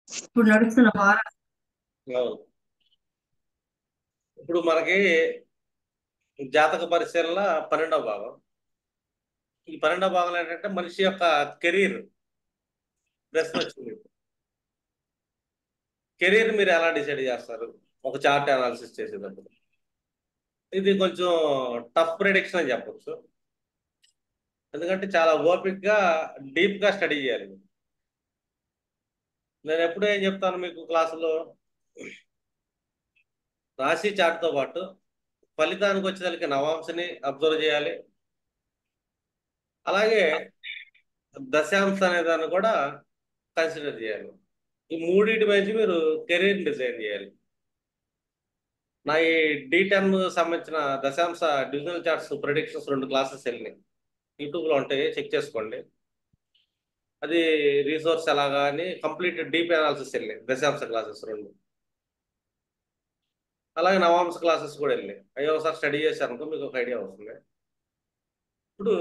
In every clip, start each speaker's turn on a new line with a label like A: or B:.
A: ఇప్పుడు నడుస్తున్న వారం.
B: అవును. ఇప్పుడు మనకి జాతక పరిశీలన 12వ భాగం. ఈ 12వ భాగంలో ఏంటంటే మనిషి యొక్క కెరీర్ ప్రశ్న వచ్చింది. కెరీర్ మీరు ఎలా డిసైడ్ చేస్తారు ఒక చార్ట్ అనాలిసిస్ చేసేటప్పుడు? ఇది కొంచెం టఫ్ ప్రిడిక్షన్ అని చెప్పొచ్చు. ఎందుకంటే చాలా ఓపిక్ గా డీప్ గా స్టడీ చేయాలి. నేను ఎప్పుడు ఏం చెప్తాను మీకు క్లాసులో, రాశి చార్ట్ తో పాటు ఫలితానికి వచ్చేసరికి నవాంశని అబ్జర్వ్ చేయాలి. అలాగే దశాంశ అనే దాన్ని కూడా కన్సిడర్ చేయాలి. ఈ మూడింటి మధ్య మీరు కెరీర్ డిజైన్ చేయాలి. నా ఈ D10 సంబంధించిన దశాంశ డివిజనల్ చార్ట్స్ ప్రిడిక్షన్స్ 2 క్లాసెస్ వెళ్ళినాయి. యూట్యూబ్ లో ఉంటాయి, చెక్ చేసుకోండి. అది రీసోర్స్ ఎలాగా అని కంప్లీట్ డీప్ అనాలిసిస్ వెళ్ళినాయి దశాంశ క్లాసెస్ 2. అలాగే నవాంశ క్లాసెస్ కూడా వెళ్ళినాయి. అయ్యో ఒకసారి స్టడీ చేశారనుకో మీకు ఒక ఐడియా వస్తుంది. ఇప్పుడు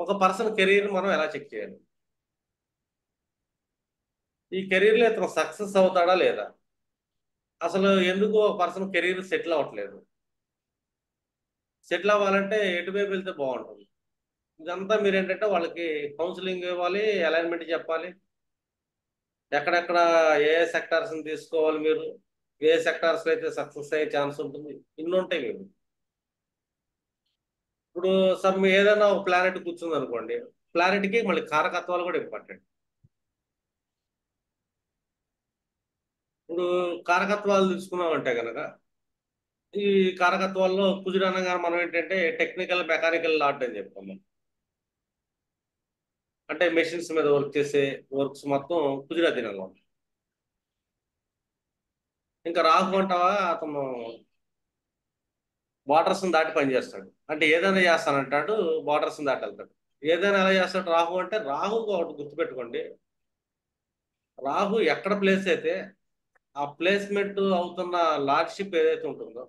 B: ఒక పర్సన్ కెరీర్ మనం ఎలా చెక్ చేయాలి? ఈ కెరీర్లో ఇతను సక్సెస్ అవుతాడా లేదా? అసలు ఎందుకు ఒక పర్సన్ కెరీర్ సెటిల్ అవ్వట్లేదు? సెటిల్ అవ్వాలంటే ఎటువైపు వెళ్తే బాగుంటుంది? ఇదంతా మీరు ఏంటంటే వాళ్ళకి కౌన్సిలింగ్ ఇవ్వాలి, అలైన్మెంట్ చెప్పాలి. ఎక్కడెక్కడ ఏ సెక్టార్స్ తీసుకోవాలి, మీరు ఏ సెక్టార్స్ అయితే సక్సెస్ అయ్యే ఛాన్స్ ఉంటుంది, ఇన్ని ఉంటాయి మీరు. ఇప్పుడు ఏదైనా ఒక ప్లానెట్ కూర్చుంది అనుకోండి, ప్లానెట్కి మళ్ళీ కారకత్వాలు కూడా ఇంపార్టెంట్. ఇప్పుడు కారకత్వాలు తీసుకున్నామంటే కనుక, ఈ కారకత్వాల్లో కుజుడు అనగా మనం ఏంటంటే టెక్నికల్ మెకానికల్ లాట్ అని చెప్తాం. అంటే మెషిన్స్ మీద వర్క్ చేసే వర్క్స్ మొత్తం కుజుడు అధీనంలో ఉంటాయి. ఇంకా రాహు అంటావా, అతను బార్డర్స్ దాటి పనిచేస్తాడు. అంటే ఏదైనా చేస్తానంటాడు, బార్డర్స్ దాటి వెళ్తాడు. ఏదైనా ఎలా చేస్తాడు రాహు అంటే, రాహు ఒకటి గుర్తుపెట్టుకోండి. రాహు ఎక్కడ ప్లేస్ అయితే ఆ ప్లేస్మెంట్ అవుతున్న లార్డ్షిప్ ఏదైతే ఉంటుందో,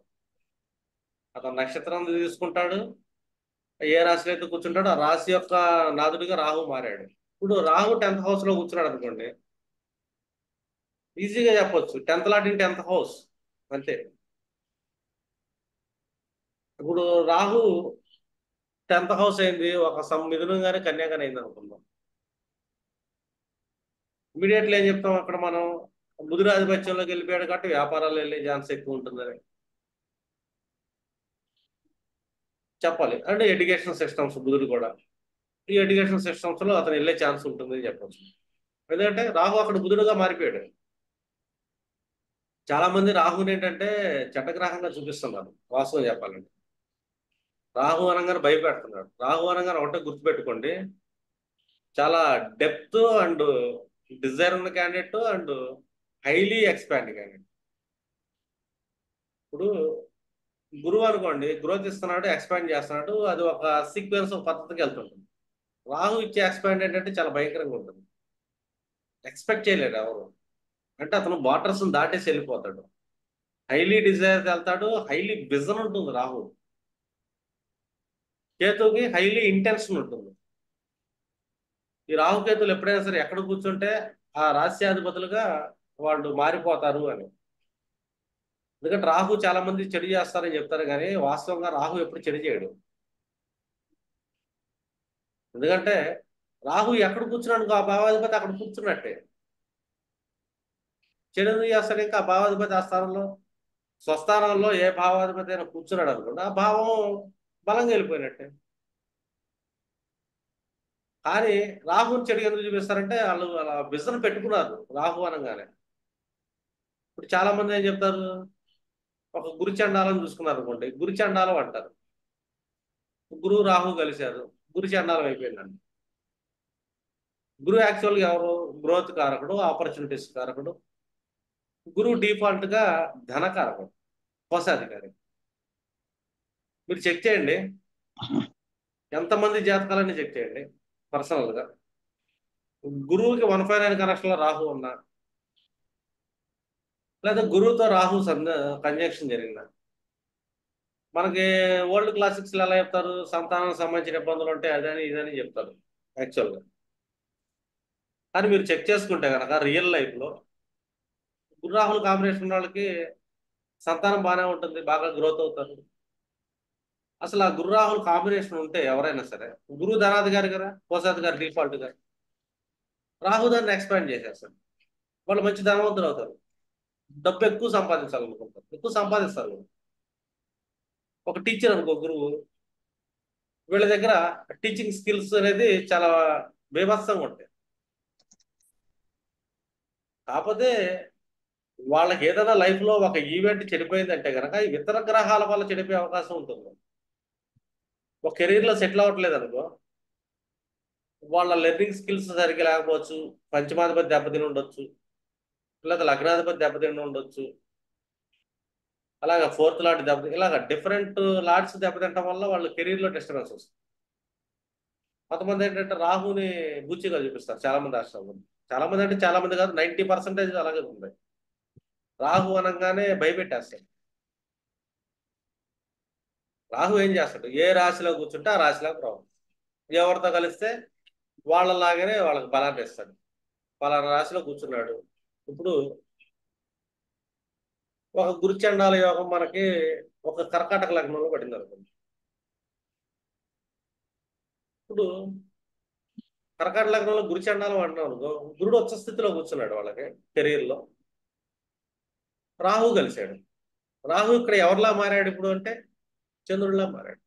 B: అతను నక్షత్రం తీసుకుంటాడు. ఏ రాశిలో అయితే కూర్చుంటాడో ఆ రాశి యొక్క నాదుడిగా రాహు మారాడు. ఇప్పుడు రాహు 10th హౌస్ లో కూర్చున్నాడు అనుకోండి, ఈజీగా చెప్పొచ్చు 10th lot in 10th house అంతే. ఇప్పుడు రాహు 10th హౌస్ అయింది, ఒక మిథునం కానీ కన్యా కానీ అయింది అనుకుందాం. ఇమీడియట్లీ ఏం చెప్తాం అక్కడ మనం, బుధుడు ఆధిపత్యంలోకి వెళ్ళిపోయాడు కాబట్టి వ్యాపారాలు వెళ్ళే ఛాన్స్ ఎక్కువ ఉంటుందని చెప్పాలి. అంటే ఎడ్యుకేషన్ సిస్టమ్స్ బుధుడు కూడా, ఈ ఎడ్యుకేషన్ సిస్టమ్స్ లో అతను వెళ్ళే ఛాన్స్ ఉంటుంది అని చెప్పొచ్చు. ఎందుకంటే రాహు అక్కడ బుధుడుగా మారిపోయాడు. చాలా మంది రాహుని ఏంటంటే చట్టగ్రహంగా చూపిస్తున్నారు వాస్తవం చెప్పాలంటే. రాహు అనగానే భయపెడుతున్నాడు. రాహు అనగానే ఒకటే గుర్తుపెట్టుకోండి, చాలా డెప్త్ అండ్ డిజైర్ ఉన్న candidate and highly expand candidate. ఇప్పుడు గురువు అనుకోండి, గ్రోత్ ఇస్తున్నాడు, ఎక్స్పాండ్ చేస్తున్నాడు, అది ఒక సీక్వెన్స్ ఒక పద్ధతికి వెళ్తుంటుంది. రాహు ఇచ్చే ఎక్స్పాండ్ ఏంటంటే చాలా భయంకరంగా ఉంటుంది, ఎక్స్పెక్ట్ చేయలేరు ఎవరు. అంటే అతను బార్డర్స్ దాటేసి వెళ్ళిపోతాడు, హైలీ డిజైర్ వెళ్తాడు, హైలీ విజన్ ఉంటుంది రాహు. కేతుకి హైలీ ఇంటెన్షన్ ఉంటుంది. ఈ రాహుకేతులు ఎప్పుడైనా సరే ఎక్కడ కూర్చుంటే ఆ రాస్యాధిపతులుగా వాళ్ళు మారిపోతారు అని. ఎందుకంటే రాహు చాలా మంది చెడు చేస్తారని చెప్తారు, కానీ వాస్తవంగా రాహు ఎప్పుడు చెడు చేయడు. ఎందుకంటే రాహు ఎక్కడ కూర్చున్నాడు ఆ భావాధిపతి అక్కడ కూర్చున్నట్టే. చెడు ఎందుకు చేస్తాడు? ఇంకా ఆ భావాధిపతి ఆ స్థానంలో, స్వస్థానంలో ఏ భావాధిపతి అయినా కూర్చున్నాడు అనుకోండి, ఆ భావం బలంగా వెళ్ళిపోయినట్టే. కానీ రాహుని చెడు ఎందుకు చూపిస్తారంటే వాళ్ళు అలా విజన్ పెట్టుకున్నారు రాహు అనగానే. ఇప్పుడు చాలా మంది ఏం చెప్తారు, ఒక గురు చండాలం చూసుకున్నారు అనుకోండి, గురు చండాలం అంటారు. గురువు రాహు కలిశారు, గురు చండాలం అయిపోయిందండి. గురువు యాక్చువల్గా ఎవరు? గ్రోత్ కారకుడు, ఆపర్చునిటీస్ కారకుడు. గురువు డిఫాల్ట్ గా ధనకారకుడు, కోశాధికారి. మీరు చెక్ చేయండి, ఎంతమంది జాతకాలని చెక్ చేయండి పర్సనల్ గా. గురువుకి 159 కనెక్షన్ లో రాహు ఉన్నా, లేదా గురువుతో రాహు కంజంక్షన్ జరిగిందా. మనకి ఓల్డ్ క్లాసిక్స్ ఎలా చెప్తారు, సంతానం సంబంధించిన ఇబ్బందులు ఉంటాయి అదని ఇదని చెప్తారు యాక్చువల్గా. కానీ మీరు చెక్ చేసుకుంటే కనుక రియల్ లైఫ్ లో గురు రాహుల్ కాంబినేషన్ ఉన్న వాళ్ళకి సంతానం బాగానే ఉంటుంది, బాగా గ్రోత్ అవుతారు. అసలు ఆ గురు రాహుల్ కాంబినేషన్ ఉంటే ఎవరైనా సరే, గురు ధనాది గారు కదా, ప్రసాద్ గారు డిఫాల్ట్ గా రాహు దాన్ని ఎక్స్పాండ్ చేసేస్తారు. వాళ్ళు మంచి ధనవంతులు అవుతారు, డబ్బు ఎక్కువ సంపాదించాలనుకుంటారు, ఎక్కువ సంపాదిస్తారు. ఒక టీచర్ అనుకో గురువు, వీళ్ళ దగ్గర టీచింగ్ స్కిల్స్ అనేది చాలా బీభత్సంగా ఉంటాయి. కాకపోతే వాళ్ళకి ఏదైనా లైఫ్ లో ఒక ఈవెంట్ చెడిపోయిందంటే కనుక ఇతర గ్రహాల వల్ల చెడిపోయే అవకాశం ఉంటుంది. ఒక కెరీర్ లో సెటిల్ అవ్వట్లేదు అనుకో, వాళ్ళ లెర్నింగ్ స్కిల్స్ సరిగ్గా లేకపోవచ్చు, పంచమాధిపతి దెబ్బతిని ఉండొచ్చు, లేదా లగ్నాధిపతి దెబ్బతిని ఉండొచ్చు, అలాగా ఫోర్త్ లాట్ దెబ్బతి, ఇలాగ డిఫరెంట్ లాట్స్ దెబ్బతింటం వల్ల వాళ్ళ కెరీర్ లో డిస్టర్బెన్స్ వస్తుంది. కొంతమంది ఏంటంటే రాహుని బూచిగా చూపిస్తారు చాలా మంది రాష్ట్రాల్లో. చాలా మంది అంటే చాలా మంది కాదు, 90% అలాగే ఉంది. రాహు అనగానే భయపెట్టేస్తాడు. రాహు ఏం చేస్తాడు, ఏ రాశిలో కూర్చుంటే ఆ రాశిలోకి రావు, ఎవరితో కలిస్తే వాళ్ళలాగానే వాళ్ళకి బలాన్ని ఇస్తాడు. పలానా రాశిలో కూర్చున్నాడు. ఇప్పుడు ఒక గురుచండాల యోగం మనకి ఒక కర్కాటక లగ్నంలో పడింది అనుకోండి. ఇప్పుడు కర్కాటక లగ్నంలో గురుచండాలం అంటున్నాం అనుకో, గురుడు ఉచ్చ స్థితిలో కూర్చున్నాడు వాళ్ళకి కెరీర్ లో, రాహు కలిశాడు. రాహు ఇక్కడ ఎవరిలా మారాడు ఇప్పుడు అంటే చంద్రుడిలా మారాడు.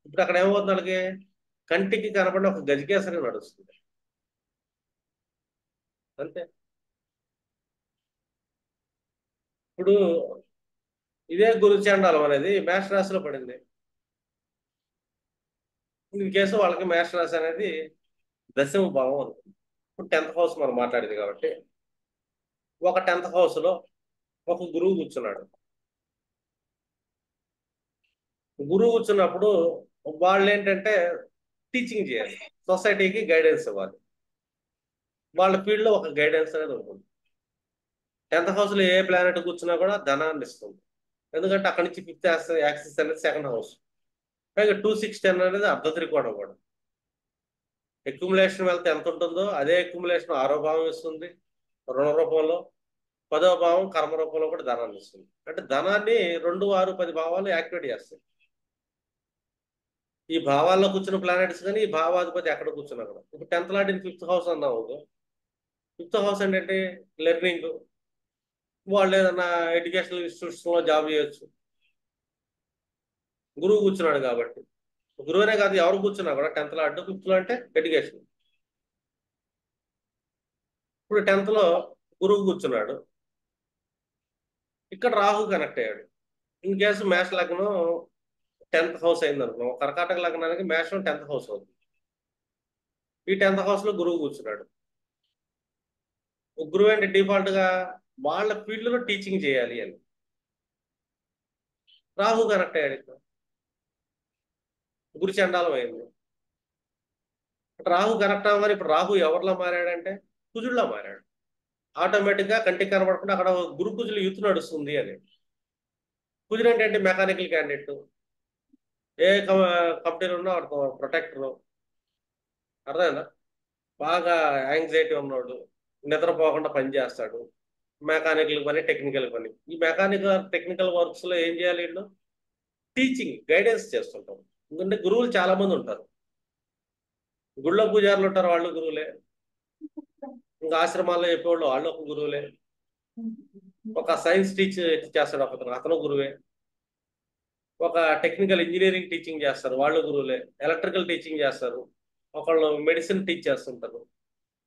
B: ఇప్పుడు అక్కడ ఏమవుతుంది వాళ్ళకి, కంటికి కనబడిన ఒక గజకేసరి నడుస్తుంది అంతే. ఇప్పుడు ఇదే గురుచండాలం అనేది మేష రాశిలో పడింది. ఇన్ కేసు వాళ్ళకి మేష రాశి అనేది దశమ భావం అనుకుంది. ఇప్పుడు 10th హౌస్ మనం మాట్లాడేది కాబట్టి, ఒక 10th హౌస్ లో ఒక గురువు కూర్చున్నాడు. గురువు కూర్చున్నప్పుడు వాళ్ళు ఏంటంటే టీచింగ్ చేయాలి, సొసైటీకి గైడెన్స్ ఇవ్వాలి, వాళ్ళ ఫీల్డ్ లో ఒక గైడెన్స్ అనేది ఉంటుంది. 10th హౌస్ లో ఏ ప్లానెట్ కూర్చున్నా కూడా ధనాన్ని ఇస్తుంది, ఎందుకంటే అక్కడి నుంచి ఫిఫ్త్ యాక్సిస్ అనేది సెకండ్ హౌస్. పైగా 2 6 10 అనేది అర్ధ త్రికోణం కూడా. అక్యుములేషన్ వెళ్తే ఎంత ఉంటుందో అదే అక్యుములేషన్ ఆరో భావం ఇస్తుంది రుణ రూపంలో, 10వ భావం కర్మ రూపంలో కూడా ధనాన్ని ఇస్తుంది. అంటే ధనాన్ని 2 6 10 భావాలు యాక్టివేట్ చేస్తాయి. ఈ భావాల్లో కూర్చున్న ప్లానెట్స్ కానీ ఈ భావాధిపతి ఎక్కడ కూర్చున్నా కూడా. ఇప్పుడు 10th lot in 5th house అన్నావు. 5th హౌస్ అంటే లెర్నింగ్, వాళ్ళు ఏదన్నా ఎడ్యుకేషనల్ ఇన్స్టిట్యూట్స్ లో జాబ్ చేయొచ్చు, గురువు కూర్చున్నాడు కాబట్టి. గురువునే కాదు ఎవరు కూర్చున్నా కూడా 10th లాట్ 5th లో అంటే ఎడ్యుకేషన్. ఇప్పుడు 10th లో గురువు కూర్చున్నాడు, ఇక్కడ రాహు కనెక్ట్ అయ్యాడు. ఇన్ కేసు మేష లగ్నం 10th హౌస్ అయింది అనుకో, కర్కాటక లగ్నానికి మేషం 10th హౌస్ అవుతుంది. ఈ 10th హౌస్ లో గురువు కూర్చున్నాడు. గురువు అంటే డిఫాల్ట్ గా వాళ్ళ ఫీల్డ్ లో టీచింగ్ చేయాలి అని, రాహు కనెక్ట్ అయ్యాడు ఇక్కడ, గురు చండాలం అయింది. రాహు కనెక్ట్ అవ్వగానే ఇప్పుడు రాహు ఎవరిలో మారాడంటే కుజుడిలో మారాడు. ఆటోమేటిక్ గా కంటికి కనబడకుండా అక్కడ గురు కుజులు యూత్ నడుస్తుంది అని. కుజుడు అంటే మెకానికల్ క్యాండిడేట్, ఏ కంపెనీలో ఉన్నా ప్రొటెక్టర్, అర్థమైందా. బాగా యాంగ్జైటీ ఉన్నాడు, నిద్రపోకుండా పని చేస్తాడు, మెకానికల్ పని టెక్నికల్ పని. ఈ మెకానికల్ టెక్నికల్ వర్క్స్ లో ఏం చేయాలి వీళ్ళు, టీచింగ్ గైడెన్స్ చేస్తుంటాం. ఎందుకంటే గురువులు చాలా మంది ఉంటారు, గుళ్ళో పూజారులు ఉంటారు వాళ్ళు గురువులే, ఇంకా ఆశ్రమాల్లో చెప్పేవాళ్ళు వాళ్ళు ఒక గురువులే, ఒక సైన్స్ టీచ్ చేస్తాడు ఒకతను అతను గురువే, ఒక టెక్నికల్ ఇంజనీరింగ్ టీచింగ్ చేస్తారు వాళ్ళు గురువులే, ఎలక్ట్రికల్ టీచింగ్ చేస్తారు, ఒకళ్ళు మెడిసిన్ టీచ్ చేస్తుంటారు.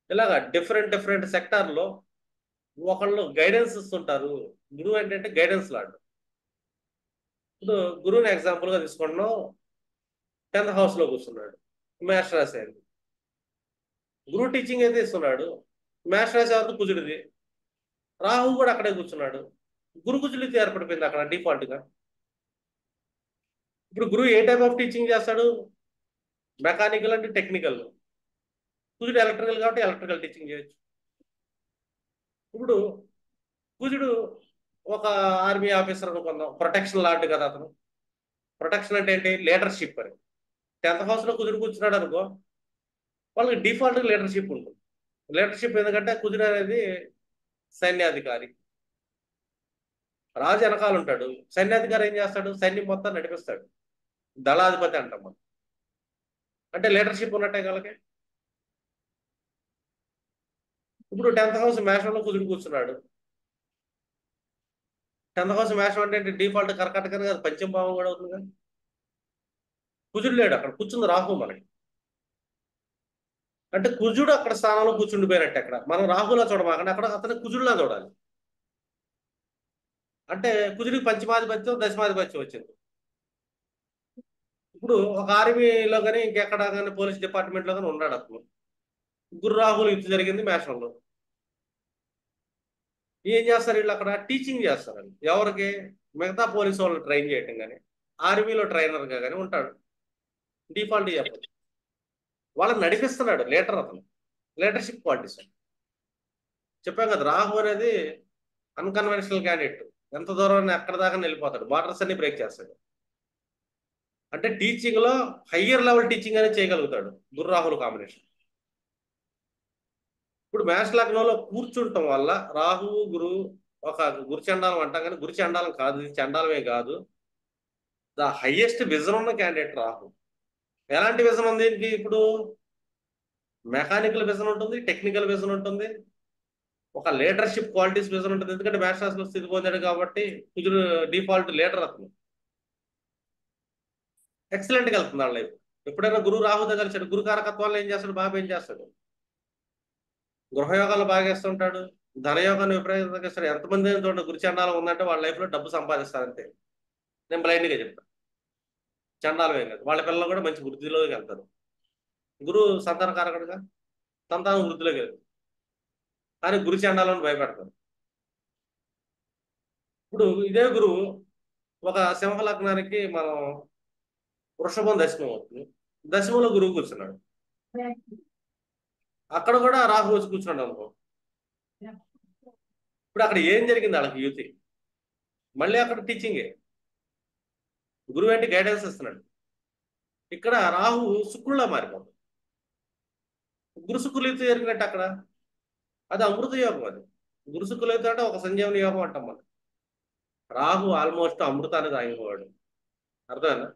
B: ఇలాగా డిఫరెంట్ డిఫరెంట్ సెక్టార్లో ఒకళ్ళు గైడెన్స్ ఇస్తుంటారు. గురువు ఏంటంటే గైడెన్స్ లాంటి. ఇప్పుడు గురువుని ఎగ్జాంపుల్ గా తీసుకున్నాం, 10th హౌస్ లో కూర్చున్నాడు, మేష రాశి అయింది. గురువు టీచింగ్ అయితే ఇస్తున్నాడు, మేష రాశి ఎవరిది కుజుడిది, రాహు కూడా అక్కడే కూర్చున్నాడు, గురు కుజుడితో ఏర్పడిపోయింది అక్కడ డిఫాల్ట్ గా. ఇప్పుడు గురువు ఏ టైప్ ఆఫ్ టీచింగ్ చేస్తాడు, మెకానికల్ అంటే టెక్నికల్, కుజుడు ఎలక్ట్రికల్ కాబట్టి ఎలక్ట్రికల్ టీచింగ్ చేయొచ్చు. ఇప్పుడు కుజుడు ఒక ఆర్మీ ఆఫీసర్ అనుకుందాం, ప్రొటెక్షన్ లాంటి కదా అతను. ప్రొటెక్షన్ అంటే ఏంటి, లీడర్షిప్ అని. 10th హౌస్ లో కుజుడు కూర్చున్నాడు అనుకో, వాళ్ళకి డిఫాల్ట్ లీడర్షిప్ ఉంటుంది. లీడర్షిప్ ఎందుకంటే కుజుడు అనేది సైన్యాధికారి. రాజు వెనకాల ఉంటాడు, సైన్యాధికారి ఏం చేస్తాడు? సైన్యం మొత్తం నడిపిస్తాడు. దళాధిపతి అంటాం మనం. అంటే లీడర్షిప్ ఉన్నట్టే కలకి. ఇప్పుడు 10th హౌస్ మేషంలో కుజుడు కూర్చున్నాడు. 10th హౌస్ మేషం అంటే డిఫాల్ట్ కర్కాటకనే కాదు, పంచమ భావం కూడా అవుతుంది కదా. కుజుడు లేడు అక్కడ, కూర్చుంది రాహు మనకి. అంటే కుజుడు అక్కడ స్థానంలో కూర్చుండిపోయినట్టు. అక్కడ మనం రాహులా చూడమాకండి, అక్కడ అతను కుజుడులా చూడాలి. అంటే కుజుడికి పంచమాధిపత్యం దశమాధిపత్యం వచ్చింది. ఇప్పుడు ఒక ఆర్మీలో కానీ ఇంకెక్కడ కానీ పోలీస్ డిపార్ట్మెంట్లో కానీ ఉన్నాడు అతను. గురు రాహులు యుద్ధం జరిగింది మేషంలో. ఏం చేస్తారు వీళ్ళు అక్కడ? టీచింగ్ చేస్తారండి. ఎవరికి? మిగతా పోలీసు వాళ్ళని ట్రైన్ చేయటం కానీ, ఆర్మీలో ట్రైనర్గా కానీ ఉంటాడు. డిఫాల్ట్ చెప్పచ్చు. వాళ్ళని నడిపిస్తున్నాడు లీడర్ అతను. లీడర్షిప్ క్వాలిటీస్ చెప్పాం కదా. రాహు అనేది అన్కన్వెన్షనల్ క్యాండిడేట్. ఎంత దూరం ఎక్కడ దాకా వెళ్ళిపోతాడు, బార్డర్స్ అన్ని బ్రేక్ చేస్తాడు. అంటే టీచింగ్ లో హయ్యర్ లెవెల్ టీచింగ్ అనేది చేయగలుగుతాడు గురు రాహుల్ కాంబినేషన్. ఇప్పుడు మేష లగ్నంలో కూర్చుంటం వల్ల రాహువు గురు ఒక గురు చండాలం అంటాం, కానీ గురు చండాలం కాదు, ఇది చండాలమే కాదు. ద హైయెస్ట్ విజన్ ఉన్న క్యాండిడేట్ రాహు. ఎలాంటి విజన్ ఉంది దీనికి? ఇప్పుడు మెకానికల్ విజన్ ఉంటుంది, టెక్నికల్ విజన్ ఉంటుంది, ఒక లీడర్షిప్ క్వాలిటీస్ విజన్ ఉంటుంది. ఎందుకంటే మేషరాశిలో స్థితి పొందాడు కాబట్టి కుజుడు డిఫాల్ట్ లీడర్ అతను. ఎక్సలెంట్గా వెళ్తుంది వాళ్ళ లైఫ్. ఎప్పుడైనా గురువు రాహుతో కలిసాడు, గురు కారకత్వాల్లో ఏం చేస్తాడు? బాబు ఏం చేస్తాడు? గృహయోగాలు బాగా వేస్తుంటాడు, ధనయోగాన్ని విపరీతంగా ఇస్తాడు. ఎంతమంది చూడండి గురు చండాలం ఉందంటే వాళ్ళ లైఫ్లో డబ్బు సంపాదిస్తారంతే. నేను బ్లైండ్గా చెప్తాను. చండాలం ఏం కాదు, వాళ్ళ పిల్లలు కూడా మంచి వృద్ధిలోకి వెళ్తారు. గురు సంతాన కారకుడుగా, సంతానం వృద్ధిలోకి వెళ్తారు. కానీ గురు చండాలను భయపెడతారు. ఇప్పుడు ఇదే గురువు ఒక సింహ లగ్నానికి మనం వృషభం దశమం అవుతుంది. దశమంలో గురువు కూర్చున్నాడు, అక్కడ కూడా రాహు వచ్చి కూర్చున్నాడు అనుకో. ఇప్పుడు అక్కడ ఏం జరిగింది వాళ్ళకి యుతి? మళ్ళీ అక్కడ టీచింగే. గురువు ఏంటి? గైడెన్స్ ఇస్తున్నాడు. ఇక్కడ రాహు శుక్రులా మారిపోతుంది. గురు శుక్రులు యుతి జరిగినట్టు అక్కడ అది అమృత యోగం. అది గురు శుక్రులు యుతి అంటే ఒక సంజీవని యోగం అంటాం మనం. రాహు ఆల్మోస్ట్ అమృతాన్ని తాగినవాడు. అర్థమైనా?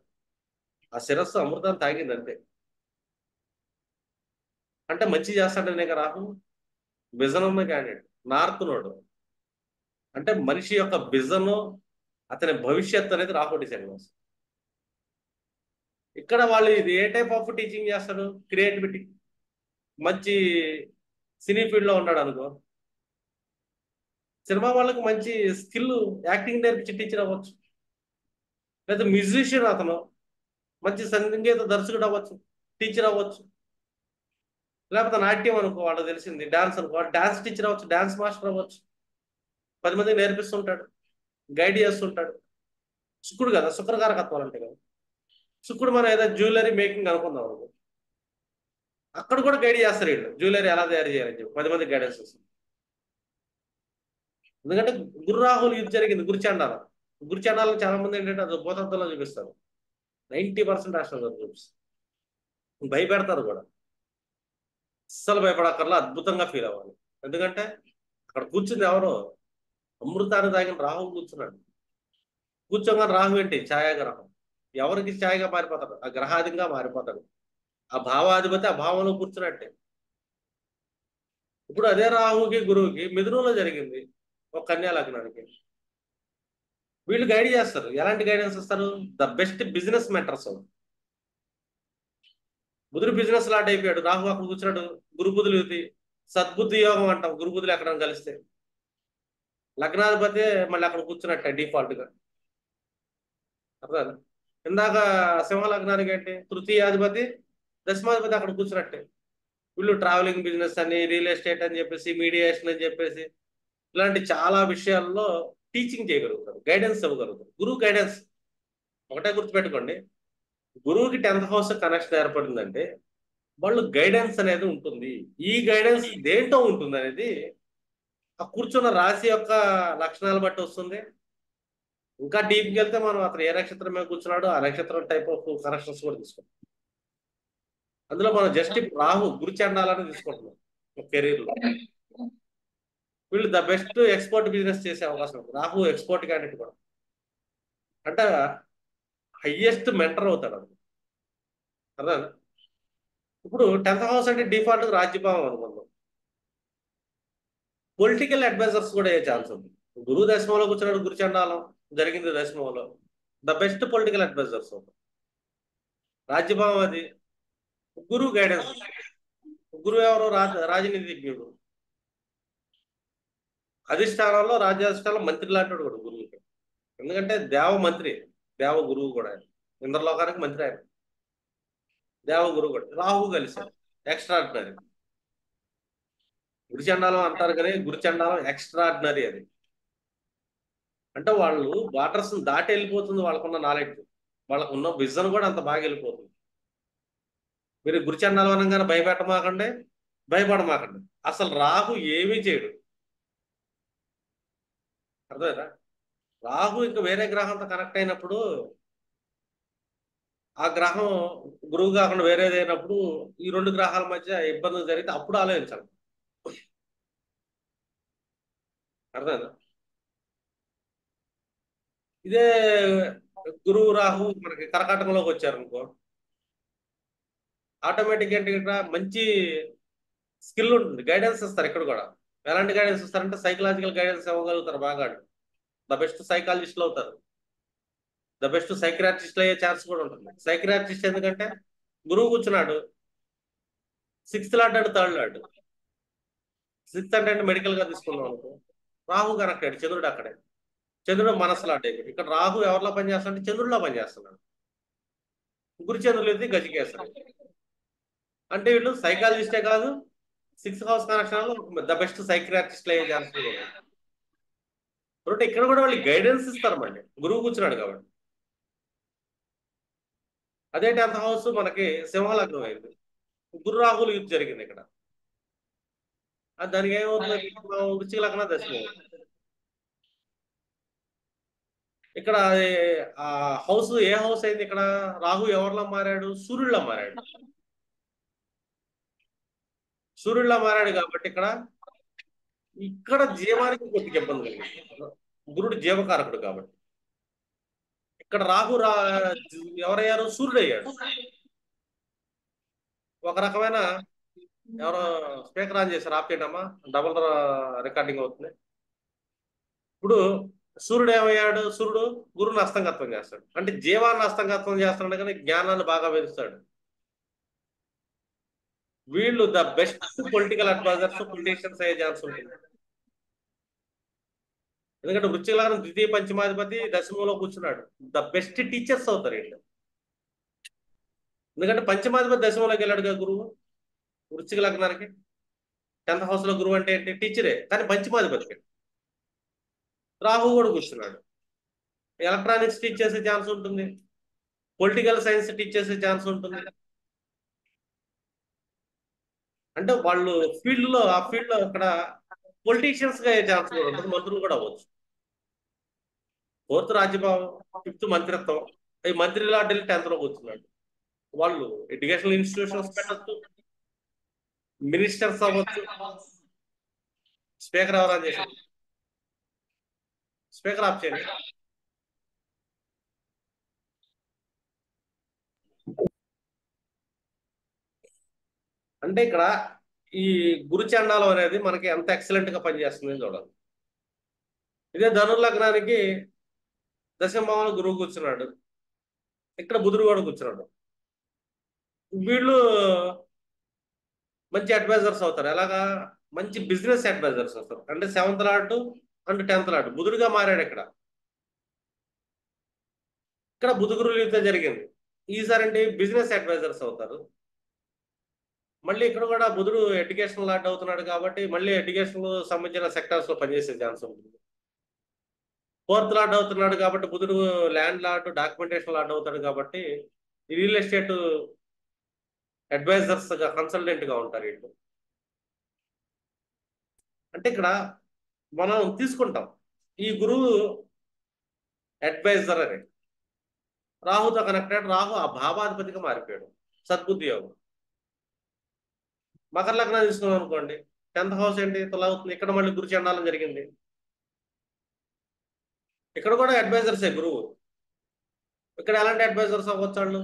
B: ఆ శిరస్సు అమృతాన్ని తాగింది అంతే. అంటే మంచి చేస్తాడనే రాహు విజన్ ఉన్న క్యాండిడేట్, నార్త్ నోడు. అంటే మనిషి యొక్క విజన్, అతని భవిష్యత్తు అనేది రాహు డిసైడ్ చేస్తుంది. ఇక్కడ వాళ్ళు ఇది ఏ టైప్ ఆఫ్ టీచింగ్ చేస్తాడు? క్రియేటివిటీ. మంచి సినీ ఫీల్డ్ లో ఉన్నాడు అనుకో, సినిమా వాళ్ళకి మంచి స్కిల్, యాక్టింగ్ నేర్పించి టీచర్ అవ్వచ్చు. లేదా మ్యూజిషియన్ అతను మంచి సంగీత దర్శకుడు అవ్వచ్చు, టీచర్ అవ్వచ్చు. లేకపోతే నాట్యం అనుకో, వాళ్ళకి తెలిసింది డాన్స్ అనుకో, డాన్స్ టీచర్ అవ్వచ్చు, డాన్స్ మాస్టర్ అవ్వచ్చు. 10 మందికి నేర్పిస్తుంటాడు, గైడ్ చేస్తుంటాడు. శుక్రుడు కదా, శుక్రకారకత్వాలు అంటే కదా. శుక్రుడు మనం ఏదో జ్యువెలరీ మేకింగ్ అనుకుందాం అనుకో, అక్కడ కూడా గైడ్ చేస్తారు వీళ్ళు, జ్యువెలరీ ఎలా తయారు చేయాలని చెప్పి 10 మందికి గైడెన్స్ వస్తుంది. ఎందుకంటే గురు రాహుల్ యుద్ధం జరిగింది గురుచండాలం. గురుచండాలం చాలా మంది ఏంటంటే అది భూతత్వంలో చూపిస్తారు. 90% రాష్ట్రాల్లో చూపిస్తారు, భయపెడతారు కూడా. అస్సలు భయపడక్కర్లా, అద్భుతంగా ఫీల్ అవ్వాలి. ఎందుకంటే అక్కడ కూర్చుంది ఎవరో? అమృతాన్ని తాగిన రాహు కూర్చున్నాడు. కూర్చోగానే రాహు ఏంటి? ఛాయాగ్రహం. ఎవరికి ఛాయగా మారిపోతాడు? ఆ గ్రహాధికంగా మారిపోతాడు. ఆ భావాధిపతి ఆ భావంలో కూర్చున్నట్టే. ఇప్పుడు అదే రాహుకి గురువుకి మిథునంలో జరిగింది, ఒక కన్యా లగ్నానికి. వీళ్ళు గైడ్ చేస్తారు. ఎలాంటి గైడెన్స్ ఇస్తారు? The best business mentors. బుధుడు బిజినెస్ లాంటి అయిపోయాడు, రాహు అక్కడ కూర్చున్నాడు. గురుబుధులు యుతి, సద్బుద్ధి యోగం అంటాం గురుబుధులు ఎక్కడ కలిస్తే. లగ్నాధిపతి మళ్ళీ అక్కడ కూర్చున్నట్టే డిఫాల్ట్ గా. అర్థం? ఇందాక సింహ లగ్నానికి ఏంటి? తృతీయాధిపతి దశమాధిపతి అక్కడ కూర్చున్నట్టే. వీళ్ళు ట్రావెలింగ్ బిజినెస్ అని, రియల్ ఎస్టేట్ అని చెప్పేసి, మీడియేషన్ అని చెప్పేసి, ఇలాంటి చాలా విషయాల్లో టీచింగ్ చేయగలుగుతారు, గైడెన్స్ ఇవ్వగలుగుతారు. గురువు గైడెన్స్ ఒకటే గుర్తుపెట్టుకోండి. గురువుకి 10th హౌస్ కనెక్షన్ ఏర్పడిందంటే వాళ్ళు గైడెన్స్ అనేది ఉంటుంది. ఈ గైడెన్స్ దేంట్లో ఉంటుంది అనేది ఆ కూర్చున్న రాశి యొక్క లక్షణాలు బట్టి వస్తుంది. ఇంకా డీప్కి వెళ్తే మనం అతను ఏ నక్షత్రం మీద కూర్చున్నాడో ఆ నక్షత్రం టైప్ ఆఫ్ కనెక్షన్స్ కూడా తీసుకుంటాం. అందులో మనం జస్ట్ రాహు గురు చండాలని తీసుకుంటున్నాం కెరీర్ లో. వీళ్ళు ద బెస్ట్ ఎక్స్పోర్ట్ బిజినెస్ చేసే అవకాశం ఉంది. రాహు ఎక్స్పోర్ట్ క్యాండిడేట్ కూడా, అంటే హయ్యెస్ట్ మెంటర్ అవుతాడు అది. అర్థం. ఇప్పుడు 10th హౌస్ అంటే డిఫాల్ట్ రాజ్యభావం అనుకుందాం. పొలిటికల్ అడ్వైజర్స్ కూడా అయ్యే ఛాన్స్ ఉంది. గురువు దశమంలో కూర్చున్నాడు, గురుచండాలం జరిగింది దశమంలో. ద బెస్ట్ పొలిటికల్ అడ్వైజర్స్ రాజ్యభావం అది. గురువు గైడెన్స్. గురువు ఎవరు? రాజనీతిజ్ఞుడు. అధిష్టానంలో రాజ్యాధిష్టానంలో మంత్రి లాంటి వాడు కూడా గురువు. ఎందుకంటే దేవ మంత్రి, దేవ గురువు కూడా ఆయన. ఇంద్రలోకానికి మంత్రి ఆయన. దేవ గురువు కూడా రాహు కలిశారు. ఎక్స్ట్రాడినరీ. గురుచండాలం అంటారు కానీ గురుచండాలం ఎక్స్ట్రాడినరీ అది. అంటే వాళ్ళు వాటర్స్ దాటి వెళ్ళిపోతుంది వాళ్ళకున్న నాలెడ్జ్, వాళ్ళకున్న విజన్ కూడా అంత బాగా వెళ్ళిపోతుంది. మీరు గురుచండాలం అనగానే భయపెట్టమాకండి, భయపడమాకండి. అసలు రాహు ఏమీ చేయడు. అర్థమైనా? రాహు ఇంకా వేరే గ్రహంతో కనెక్ట్ అయినప్పుడు, ఆ గ్రహం గురువు కాకుండా వేరేది అయినప్పుడు ఈ రెండు గ్రహాల మధ్య ఇబ్బందులు జరిగితే అప్పుడు ఆలోచించాలి. అర్థమైందా? ఇదే గురువు రాహు మనకి కర్కాటకంలోకి వచ్చారనుకో, ఆటోమేటిక్ ఏంటి, ఇక్కడ మంచి స్కిల్ ఉంటుంది, గైడెన్స్ ఇస్తారు ఇక్కడ కూడా. ఎలాంటి గైడెన్స్ ఇస్తారంటే సైకలాజికల్ గైడెన్స్ ఇవ్వగలుగుతారు బాగా. ద బెస్ట్ సైకాలజిస్టులు అవుతారు, ద బెస్ట్ సైక్రాటిస్టులు అయ్యే ఛాన్స్ కూడా ఉంటుంది. సైక్రాటిస్ట్ ఎందుకంటే గురువు కూర్చున్నాడు 6th lot and 3rd lot. 6th అంటే మెడికల్ గా తీసుకుందాం అనుకో, రాహు కనెక్ట్ అయ్యాడు, చంద్రుడు అక్కడే. చంద్రుడు మనసు లాట్ అయిపోయి, ఇక్కడ రాహు ఎవరిలో పనిచేస్తాడంటే చంద్రుడిలో పనిచేస్తున్నాడు. గురు చంద్రులు ఇది గజకేసరి. అంటే వీళ్ళు సైకాలజిస్టే కాదు, 6th house connection the best సైక్రాటిస్టులు అయ్యే ఛాన్స్ కూడా ఉంది. కాబట్టి ఇక్కడ కూడా వాళ్ళకి గైడెన్స్ ఇస్తారు మళ్ళీ, గురువు కూర్చున్నాడు కాబట్టి. అదే 10th హౌస్ మనకి సింహలగ్నం అయింది, గురు రాహులు యుద్ధ జరిగింది ఇక్కడ. దానికి ఏమవుతుంది, వృశ్చిక లగ్నం దశమం. ఇక్కడ ఆ హౌస్ ఏ హౌస్ అయింది ఇక్కడ? రాహు ఎవరిలో మారాడు? సూర్యుడిలో మారాడు. సూర్యుడిలో మారాడు కాబట్టి ఇక్కడ ఇక్కడ జీవానికి కొద్దిగా ఇబ్బంది కలిగింది. గురుడు జీవకారకుడు కాబట్టి ఇక్కడ రాహు ఎవరయ్యారు? సూర్యుడు అయ్యాడు. ఒక రకమైన ఎవరో స్పీకర్ ఆన్ చేశారు, ఆఫ్ చేయటమ్మా, డబుల్ రికార్డింగ్ అవుతుంది. ఇప్పుడు సూర్యుడు ఏమయ్యాడు? సూర్యుడు గురువుని అస్తంగత్వం చేస్తాడు, అంటే జీవాన్ని అస్తంగత్వం చేస్తున్నాడు కానీ జ్ఞానాన్ని బాగా పెంచుతాడు. వీళ్ళు the best political advisers, politicians అయ్యే ఛాన్స్ ఉంటుంది. ఎందుకంటే వృశ్చిక లగ్నం ద్వితీయ పంచమాధిపతి దశమంలో కూర్చున్నాడు, ద బెస్ట్ టీచర్స్ అవుతారు వీళ్ళు. ఎందుకంటే పంచమాధిపతి దశమంలోకి వెళ్ళాడు కదా గురువు. వృశ్చిక లగ్నానికి 10th హౌస్ లో గురువు అంటే ఏంటి? టీచరే, కానీ పంచమాధిపతికి. రాహు కూడా కూర్చున్నాడు, ఎలక్ట్రానిక్స్ టీచ్ చేసే ఛాన్స్ ఉంటుంది, పొలిటికల్ సైన్స్ టీచ్ చేసే ఛాన్స్ ఉంటుంది. అంటే వాళ్ళు ఆ ఫీల్డ్ లో అక్కడ పొలిటీషియన్స్ గా అయ్యే ఛాన్స్ కూడా ఉంటుంది, మంత్రులు కూడా అవ్వచ్చు. 4th రాజ్యభావం, 5th మంత్రిత్వం. ఈ మంత్రి లాంటి వెళ్ళి 10th లో కూర్చున్నాడు. వాళ్ళు ఎడ్యుకేషనల్ ఇన్స్టిట్యూషన్స్ పెట్టచ్చు, మినిస్టర్స్ అవ్వచ్చు. స్పీకర్ ఎవరైనా చేశారు? స్పీకర్ ఆఫ్ చేయండి. అంటే ఇక్కడ ఈ గురుచండాలం అనేది మనకి ఎంత ఎక్సలెంట్ గా పనిచేస్తుంది చూడాలి. ఇదే ధనుర్లగ్నానికి దశమభావంలో గురువు కూర్చున్నాడు, ఇక్కడ బుధుడు కూడా కూర్చున్నాడు. వీళ్ళు మంచి అడ్వైజర్స్ అవుతారు. ఎలాగా? మంచి బిజినెస్ అడ్వైజర్స్ అవుతారు. అంటే 7th lot and 10th lot బుధుడుగా మారాడు ఇక్కడ. ఇక్కడ బుధ గురువుల యుద్ధం జరిగింది. ఈసారి అంటే బిజినెస్ అడ్వైజర్స్ అవుతారు. మళ్ళీ ఇక్కడ కూడా బుధుడు ఎడ్యుకేషన్ లాట్ అవుతున్నాడు కాబట్టి మళ్ళీ ఎడ్యుకేషన్ సంబంధించిన సెక్టార్స్ లో పనిచేసే ఛాన్స్ ఉంటుంది. 4th లాట్ అవుతున్నాడు కాబట్టి బుధుడు ల్యాండ్ లాట్, డాక్యుమెంటేషన్ లాట్ అవుతాడు కాబట్టి రియల్ ఎస్టేట్ అడ్వైజర్స్ గా, కన్సల్టెంట్ గా ఉంటారు వీళ్ళు. అంటే ఇక్కడ మనం తీసుకుంటాం ఈ గురువు అడ్వైజర్ అని. రాహుతో కనెక్టెడ్, రాహు ఆ భావాధిపతిగా మారిపోయాడు, సద్బుద్ధి యోగం. మకర లగ్నం తీసుకున్నాం అనుకోండి, 10th హౌస్ ఏంటి తులా అవుతుంది. ఇక్కడ మళ్ళీ గురు చండాలం జరిగింది. ఇక్కడ కూడా అడ్వైజర్సే గురువు. ఇక్కడ ఎలాంటి అడ్వైజర్స్ అవ్వచ్చు వాళ్ళు?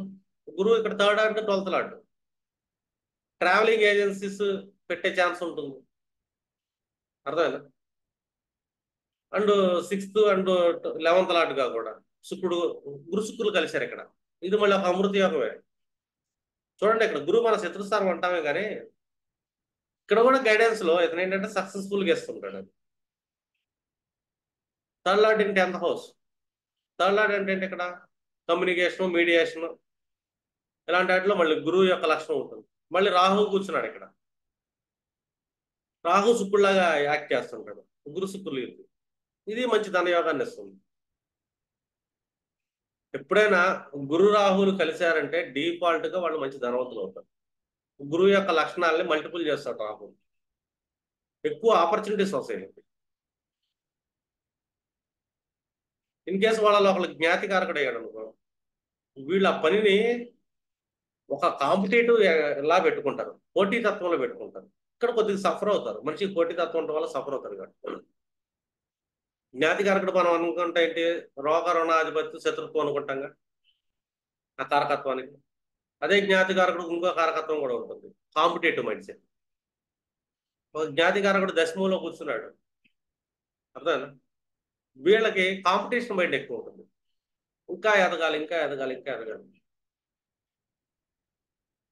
B: గురువు ఇక్కడ 3rd lord 12th lord. Travelling agencies పెట్టే ఛాన్స్ ఉంటుంది. అర్థమైందా? అండ్ 6th అండ్ 11th లార్డ్గా కూడా శుక్రుడు, గురు శుక్రులు కలిశారు ఇక్కడ. ఇది మళ్ళీ ఒక అమృత యోగమే. చూడండి ఇక్కడ గురువు మన శత్రుస్థానం అంటామే కానీ ఇక్కడ కూడా గైడెన్స్ లో ఇతను ఏంటంటే సక్సెస్ఫుల్ గా ఇస్తుంటాడు. 3rd lord in 10th house. 3rd lord అంటే ఏంటి ఇక్కడ కమ్యూనికేషన్, మీడియేషన్ ఇలాంటి వాటిలో మళ్ళీ గురువు యొక్క లక్షణం ఉంటుంది. మళ్ళీ రాహు కూర్చున్నాడు ఇక్కడ. రాహు శుక్రులాగా యాక్ట్ చేస్తుంటాడు. గురు శుక్రులు ఇది మంచి ధనయోగాన్ని ఇస్తుంది. ఎప్పుడైనా గురు రాహులు కలిశారంటే డిఫాల్ట్ గా వాళ్ళు మంచి ధనవంతులు అవుతారు. గురువు యొక్క లక్షణాలని మల్టిపుల్ చేస్తాడు రాహు. ఎక్కువ ఆపర్చునిటీస్ వస్తాయి. ఇన్ కేసు వాళ్ళలో ఒకళ్ళు జ్ఞాతికారకుడు అయ్యాడు అనుకో, వీళ్ళు ఆ పనిని ఒక కాంపిటేటివ్ ఎలా పెట్టుకుంటారు, పోటీతత్వంలో పెట్టుకుంటారు. ఇక్కడ కొద్దిగా సఫర్ అవుతారు. మనిషికి పోటీతత్వం ఉండడం వల్ల సఫర్ అవుతారు కాబట్టి. జ్ఞాతికారకుడు మనం అనుకుంటే ఏంటి, రోగ రుణాధిపత్యం శత్రుత్వం అనుకుంటాంగా ఆ కారకత్వానికి. అదే జ్ఞాతికారకుడు ఇంకో కారకత్వం కూడా ఉంటుంది, కాంపిటేటివ్ మైండ్ సెట్. ఒక జ్ఞాతికారకుడు దశమంలో కూర్చున్నాడు, అర్థమైనా? వీళ్ళకి కాంపిటీషన్ మైండ్ ఎక్కువ ఉంటుంది. ఇంకా ఎదగాలి, ఇంకా ఎదగాలి, ఇంకా ఎదగాలి.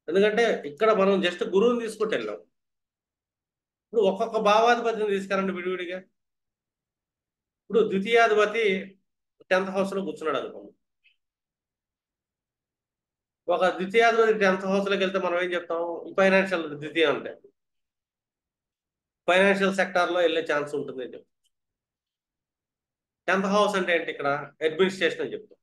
B: ఎందుకంటే ఇక్కడ మనం జస్ట్ గురువుని తీసుకుంటూ వెళ్ళాం. ఇప్పుడు ఒక్కొక్క భావాధిపతిని తీసుకురండి విడివిడిగా. ఇప్పుడు ద్వితీయాధిపతి 10th హౌస్ లో కూర్చున్నాడు అనుకోండి. ఒక ద్వితీయాధిపతి 10th హౌస్ లోకి వెళ్తే మనం ఏం చెప్తాం, ఫైనాన్షియల్ ద్వితీయ అంటే ఫైనాన్షియల్ సెక్టార్ లో వెళ్ళే ఛాన్స్ ఉంటుంది అని చెప్తాం. 10th హౌస్ అంటే ఏంటి, ఇక్కడ అడ్మినిస్ట్రేషన్ అని చెప్తాం.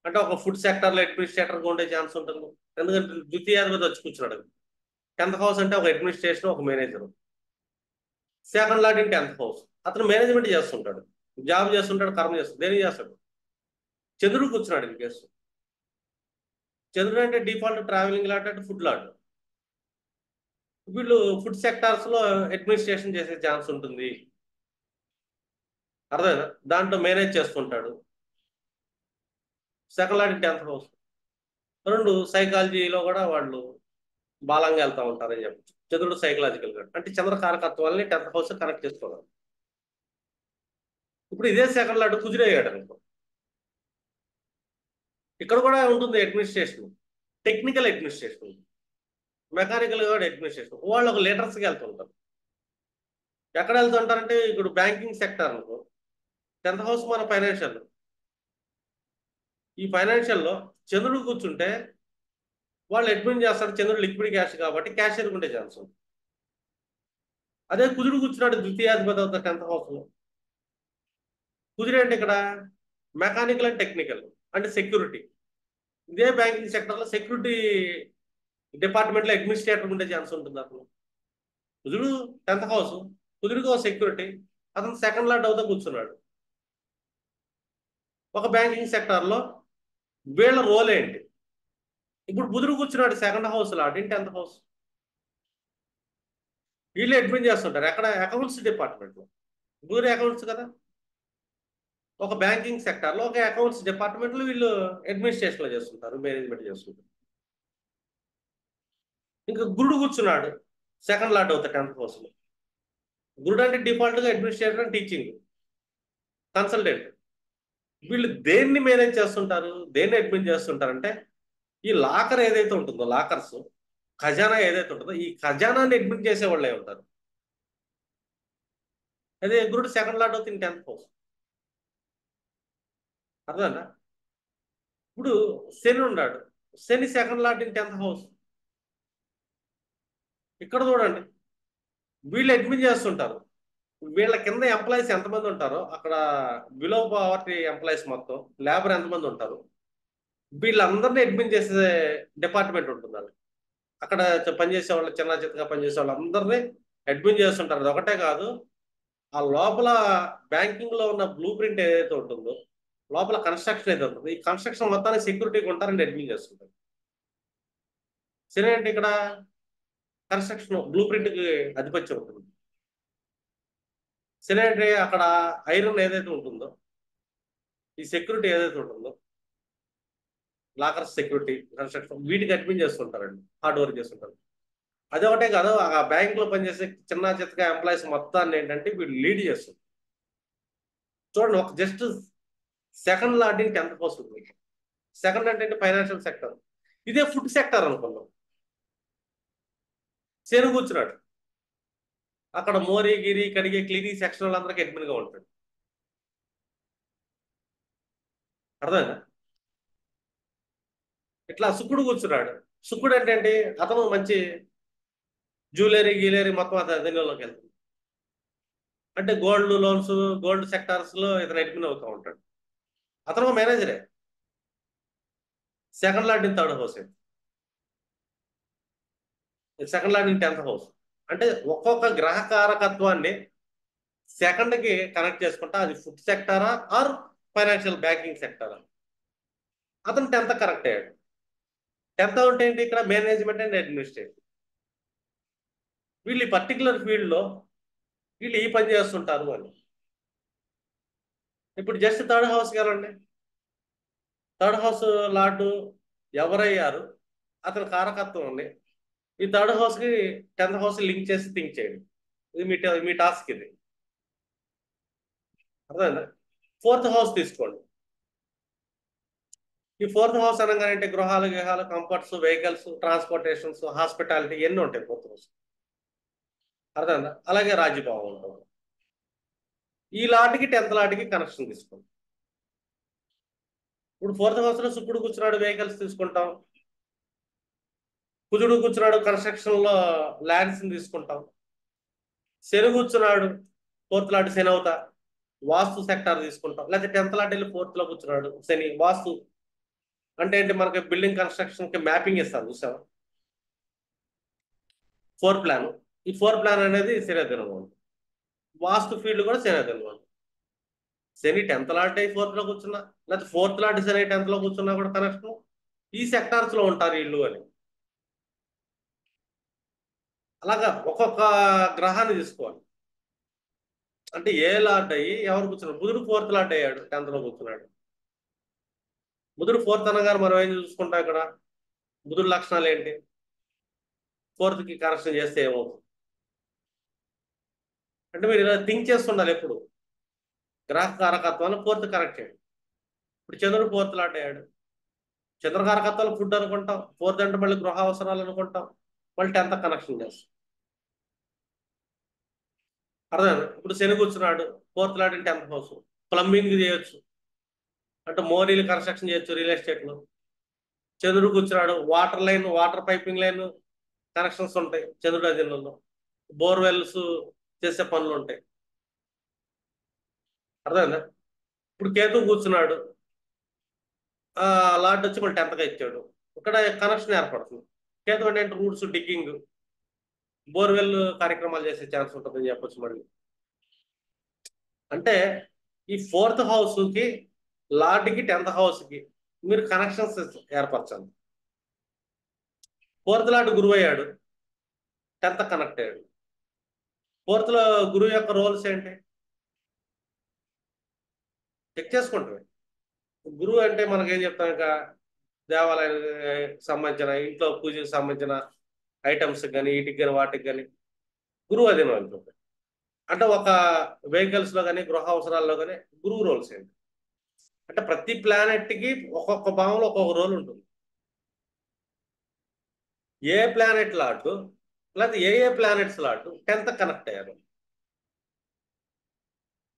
B: అంటే ఒక ఫుడ్ సెక్టర్ లో అడ్మినిస్ట్రేటర్ గా ఉండే ఛాన్స్ ఉంటుంది. ఎందుకంటే ద్వితీయాధిపతి వచ్చి కూర్చున్నాడు. 10th హౌస్ అంటే ఒక అడ్మినిస్ట్రేషన్, ఒక manager. 2nd lord in 10th house, అతను మేనేజ్మెంట్ చేస్తుంటాడు, జాబ్ చేస్తుంటాడు, కర్మ చేస్తాడు. దేని చేస్తాడు? చంద్రుడు కూర్చున్నాడు ఈ కేసు. చంద్రుడు అంటే డిఫాల్ట్ ట్రావెలింగ్ లాట్ అంటే ఫుడ్ లాట్. వీళ్ళు ఫుడ్ సెక్టార్స్ లో అడ్మినిస్ట్రేషన్ చేసే ఛాన్స్ ఉంటుంది. అర్థమైనా? దాంట్లో మేనేజ్ చేస్తుంటాడు. 2nd lord in 10th house. 2 సైకాలజీలో కూడా వాళ్ళు బాలంగా వెళ్తూ ఉంటారని చెప్పచ్చు. చంద్రుడు సైకలాజికల్ గా అంటే చంద్ర కారకత్వాలని 10th హౌస్ కనెక్ట్ చేసుకోవాలి. ఇప్పుడు ఇదే 2nd లార్డ్ కుదిరయ్యాడు అనుకో, ఇక్కడ కూడా ఉంటుంది అడ్మినిస్ట్రేషన్, టెక్నికల్ అడ్మినిస్ట్రేషన్, మెకానికల్ కూడా అడ్మినిస్ట్రేషన్. వాళ్ళు ఒక లీడర్స్కి వెళ్తుంటారు. ఎక్కడ వెళ్తుంటారంటే ఇప్పుడు బ్యాంకింగ్ సెక్టర్ అనుకో, 10th హౌస్ మన ఫైనాన్షియల్. ఈ ఫైనాన్షియల్లో చంద్రుడు కూర్చుంటే వాళ్ళు అడ్మిన్ చేస్తారు. చంద్రుడు లిక్విడ్ క్యాష్ కాబట్టి క్యాషియర్ ఉండే ఛాన్స్ ఉంది. అదే కుజుడు కూర్చున్నాడు ద్వితీయాధిపతి అవుతారు 10th హౌస్ లో. కుజుడు అంటే ఇక్కడ మెకానికల్ అండ్ టెక్నికల్ అంటే సెక్యూరిటీ. ఇదే బ్యాంకింగ్ సెక్టర్ లో సెక్యూరిటీ డిపార్ట్మెంట్ లో అడ్మినిస్ట్రేటర్ ఉండే ఛాన్స్ ఉంటుంది. అతను కుజుడు 10th హౌస్, కుజుడికి ఒక సెక్యూరిటీ, అతను 2nd లార్డ్ అవుతా కూర్చున్నాడు. ఒక బ్యాంకింగ్ సెక్టర్ లో వీళ్ళ రోల్ ఏంటి? ఇప్పుడు బుధుడు కూర్చున్నాడు 2nd house lord in 10th house. వీళ్ళు అడ్మిన్ చేస్తుంటారు ఎక్కడ, అకౌంట్స్ డిపార్ట్మెంట్ లో. బుధుడు అకౌంట్స్ కదా. ఒక బ్యాంకింగ్ సెక్టర్ లో, ఒక అకౌంట్స్ డిపార్ట్మెంట్ లో వీళ్ళు అడ్మినిస్ట్రేషన్ లో చేస్తుంటారు, మేనేజ్మెంట్ చేస్తుంటారు. ఇంకా గురుడు కూర్చున్నాడు 2nd లార్డ్ అవుతాడు 10th హౌస్ లో. గురుడు అంటే డిఫాల్ట్ గా అడ్మినిస్ట్రేటర్ అండ్ టీచింగ్ కన్సల్టెంట్. వీళ్ళు దేన్ని మేనేజ్ చేస్తుంటారు, దేన్ని అడ్మిన్ చేస్తుంటారంటే ఈ లాకర్ ఏదైతే ఉంటుందో, లాకర్స్ ఖజానా ఏదైతే ఉంటుందో ఈ ఖజానాన్ని అడ్మిట్ చేసే వాళ్ళే ఉంటారు. అదే గురుడు 2nd లార్డ్ అవుతుంది 10th హౌస్. అర్థమన్నా? ఇప్పుడు శని ఉన్నాడు, శని 2nd lord in 10th house. ఇక్కడ చూడండి వీళ్ళు అడ్మిట్ చేస్తుంటారు. వీళ్ళ కింద ఎంప్లాయీస్ ఎంతమంది ఉంటారో అక్కడ బిలో పవర్టీ ఎంప్లాయీస్ మొత్తం లేబర్ ఎంతమంది ఉంటారు, వీళ్ళందరినీ అడ్మిట్ చేసే డిపార్ట్మెంట్ ఉంటుంది. అక్కడ పనిచేసే వాళ్ళు, చిన్న చిత్తగా పనిచేసే వాళ్ళు అందరినీ అడ్మిట్ చేస్తుంటారు. అది ఒకటే కాదు, ఆ లోపల బ్యాంకింగ్ లో ఉన్న బ్లూ ప్రింట్ ఏదైతే ఉంటుందో, లోపల కన్స్ట్రక్షన్ ఏదైతే ఉంటుందో, ఈ కన్స్ట్రక్షన్ మొత్తాన్ని సెక్యూరిటీకి ఉంటారని అడ్మిట్ చేస్తుంటారు. సరే అంటే ఇక్కడ కన్స్ట్రక్షన్ బ్లూ ప్రింట్కి ఆధిపత్యం ఉంటుంది. శని అంటే అక్కడ ఐరన్ ఏదైతే ఉంటుందో, ఈ సెక్యూరిటీ ఏదైతే ఉంటుందో, లాకర్స్ సెక్యూరిటీ కన్స్ట్రక్షన్ వీటికి అడ్మిన్ చేస్తుంటారండి, హార్డ్ వర్క్ చేస్తుంటారు. అదే ఒకటే కాదు, ఆ బ్యాంక్ లో పనిచేసే చిన్న చిత్తగా ఎంప్లాయీస్ మొత్తాన్ని ఏంటంటే వీళ్ళు లీడ్ చేస్తారు. చూడండి, ఒక జస్ట్ సెకండ్ లాంటికి 10th పోస్ట్ ఉంది. సెకండ్ అంటే ఫైనాన్షియల్ సెక్టర్. ఇదే ఫుడ్ సెక్టర్ అనుకున్నాం. శని కూర్చున్నాడు అక్కడ మోరీ గిరి కడిగే క్లీనింగ్ సెక్షన్ వాళ్ళందరికీ అడ్మిన్ గా ఉంటాడు. అర్థమైందా? ఇట్లా శుక్రుడు కూర్చున్నాడు. శుక్రుడు ఏంటంటే అతను మంచి జ్యువెలరీ గీలరీ మొత్తం దీనిలోకి వెళ్తుంది. అంటే గోల్డ్ లోన్స్, గోల్డ్ సెక్టార్స్ లో ఇతను అడ్మిన్ అవుతూ ఉంటాడు. అతను మేనేజరే. Second lord in third house, second lord in 10th house. అంటే ఒక్కొక్క గ్రహ కారకత్వాన్ని సెకండ్ కి కనెక్ట్ చేసుకుంటా, అది ఫుడ్ సెక్టారా ఆర్ ఫైనాన్షియల్ బ్యాంకింగ్ సెక్టారా. అతను 10th కరెక్ట్ అయ్యాడు. 10th అంటే ఏంటి, ఇక్కడ మేనేజ్మెంట్ అండ్ అడ్మినిస్ట్రేషన్. వీళ్ళు ఈ పర్టికులర్ ఫీల్డ్ లో వీళ్ళు ఈ పని చేస్తుంటారు అని. ఇప్పుడు జస్ట్ థర్డ్ హౌస్ వెళ్ళండి. థర్డ్ హౌస్ లార్డు ఎవరయ్యారు, అతని కారకత్వం ఉంది. ఈ థర్డ్ హౌస్ కి 10th హౌస్ లింక్ చేసి థింక్ చేయండి. ఇది మీ టాస్క్ ఇది. అర్థమైందా? 4th హౌస్ తీసుకోండి. ఈ 4th హౌస్ అనగానే గృహాలు, గృహాలు, కంఫర్ట్స్, వెహికల్స్, ట్రాన్స్పోర్టేషన్స్, హాస్పిటాలిటీ ఎన్ని ఉంటాయి 4th హౌస్. అర్థమైందా? అలాగే రాజ్యభావం ఉంటుంది. ఈ లాటికి 10th లాటికి కనెక్షన్ తీసుకోండి. ఇప్పుడు 4th హౌస్ లో శుక్రుడు కూర్చున్నాడు, వెహికల్స్ తీసుకుంటాం. కుజుడు కూర్చున్నాడు, కన్స్ట్రక్షన్ లో ల్యాండ్స్ తీసుకుంటాం. శని కూర్చున్నాడు, 4th లాట్ శని అవుతా, వాస్తు సెక్టార్ తీసుకుంటాం. లేకపోతే 10th లాట్ వెళ్ళి 4th లో కూర్చున్నాడు శని, వాస్తు అంటే ఏంటి, మనకి బిల్డింగ్ కన్స్ట్రక్షన్ కి మ్యాపింగ్ ఇస్తారు చూసావా, 4 ప్లాన్. ఈ 4 ప్లాన్ అనేది శనిదినం. వాస్తు ఫీల్డ్ కూడా శనిదినం. శని 10th లాట్ అయి 4th లో కూర్చున్నా, లేకపోతే 4th లాట్ శని 10th లో కూర్చున్నా కూడా కనెక్షన్ ఈ సెక్టార్స్ లో ఉంటారు వీళ్ళు అని. అలాగా ఒక్కొక్క గ్రహాన్ని తీసుకోవాలి. అంటే ఏ లార్డ్ అయ్యి ఎవరు కూర్చున్నాడు. బుధుడు 4th లార్డ్ అయ్యాడు, 10th లో కూర్చున్నాడు. బుధుడు 4th అనగానే మనం ఏం చూసుకుంటాం ఇక్కడ, బుధుడు లక్షణాలు ఏంటి, 4th కి కరెక్షన్ చేస్తే ఏమవుతుంది అంటే, మీరు ఇలా థింక్ చేస్తుండాలి ఎప్పుడు. గ్రహ కారకత్వాన్ని 4th కరెక్ట్ చేయండి. ఇప్పుడు చంద్రుడు 4th లార్డ్ అయ్యాడు. చంద్ర కారకత్వాలు ఫుడ్ అనుకుంటాం, 4th అంటే మళ్ళీ గృహ అవసరాలు అనుకుంటాం, మళ్ళీ 10th కనెక్షన్ చేస్తాం. అర్థమైంది? ఇప్పుడు శని కూర్చున్నాడు, 4th lord in 10th house. Plumbing చేయొచ్చు, అంటే మోరీలు కన్స్ట్రక్షన్ చేయొచ్చు రియల్ ఎస్టేట్ లో. చంద్రుడు కూర్చున్నాడు, water line, water piping line connections ఉంటాయి చంద్రుడు అధీనంలో. బోర్వెల్స్ చేసే పనులు ఉంటాయి. అర్థమైందా? ఇప్పుడు కేతు కూర్చున్నాడు, లార్డ్ వచ్చి మళ్ళీ 10th గా ఇచ్చాడు. ఇక్కడ కనెక్షన్ ఏర్పడుతుంది. కేతు అంటే రూట్స్, డిగ్గింగ్, బోర్వెల్ కార్యక్రమాలు చేసే ఛాన్స్ ఉంటుందని చెప్పొచ్చు. మళ్ళీ అంటే ఈ 4th హౌస్ కి, లార్డ్కి, 10th హౌస్ కి మీరు కనెక్షన్స్ ఏర్పరచాలి. 4th లార్డ్ గురువు అయ్యాడు, 10th కనెక్ట్ అయ్యాడు. 4th లో గురువు యొక్క రోల్స్ ఏంటి చెక్ చేసుకుంటారు. గురువు అంటే మనకి ఏం చెప్తాం, ఇంకా దేవాలయానికి సంబంధించిన, ఇంట్లో పూజకి సంబంధించిన ఐటమ్స్ కానీ, వీటికి కానీ, వాటికి కానీ గురువు అధీనం ఉంటుంది. అంటే ఒక వెహికల్స్ లో కానీ, గృహ అవసరాల్లో కానీ గురువు రోల్స్ ఏంటి అంటే, ప్రతి ప్లానెట్ కి ఒక్కొక్క భావంలో ఒక్కొక్క రోల్ ఉంటుంది. ఏ ప్లానెట్ లాటు, లేకపోతే ఏ ప్లానెట్స్ లాటు 10th కనెక్ట్ అయ్యారు.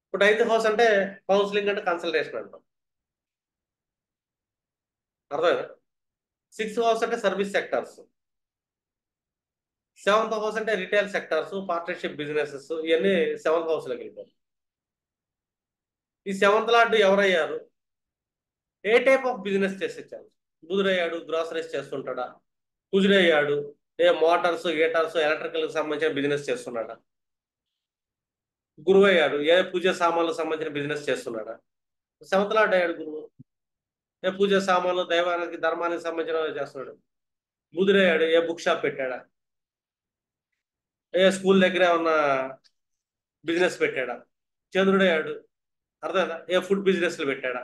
B: ఇప్పుడు 9th హౌస్ అంటే కౌన్సిలింగ్ అంటే కన్సల్టేషన్ అంటాం. అర్థమైనా? 6th హౌస్ అంటే సర్వీస్ సెక్టార్స్. 7th హౌస్ అంటే రిటైల్ సెక్టార్స్, పార్ట్నర్షిప్ బిజినెసెస్, ఇవన్నీ 7th హౌస్ లోకి వెళ్ళిపోతాయి. ఈ 7th లార్డ్ ఎవరయ్యారు, ఏ టైప్ ఆఫ్ బిజినెస్ చేసే ఛాన్స్. బుధుడయ్యాడు, గ్రాసరీస్ చేస్తుంటాడా. కుజుడయ్యాడు, ఏ మోటార్స్, గేటార్స్, ఎలక్ట్రికల్ కి సంబంధించిన బిజినెస్ చేస్తున్నాడా. గురువు అయ్యాడు, ఏ పూజ సామాన్లకు సంబంధించిన బిజినెస్ చేస్తున్నాడా. 7th లార్డ్ అయ్యాడు గురువు, ఏ పూజ సామాన్లు, దైవానికి, ధర్మానికి సంబంధించిన చేస్తున్నాడు. బుధుడయ్యాడు, ఏ బుక్ షాప్ పెట్టాడా. ఏ స్కూల్ దగ్గర ఏమన్నా బిజినెస్ పెట్టాడా? చంద్రుడయ్యాడు. అర్థమైందా? ఏ ఫుడ్ బిజినెస్లు పెట్టాడా?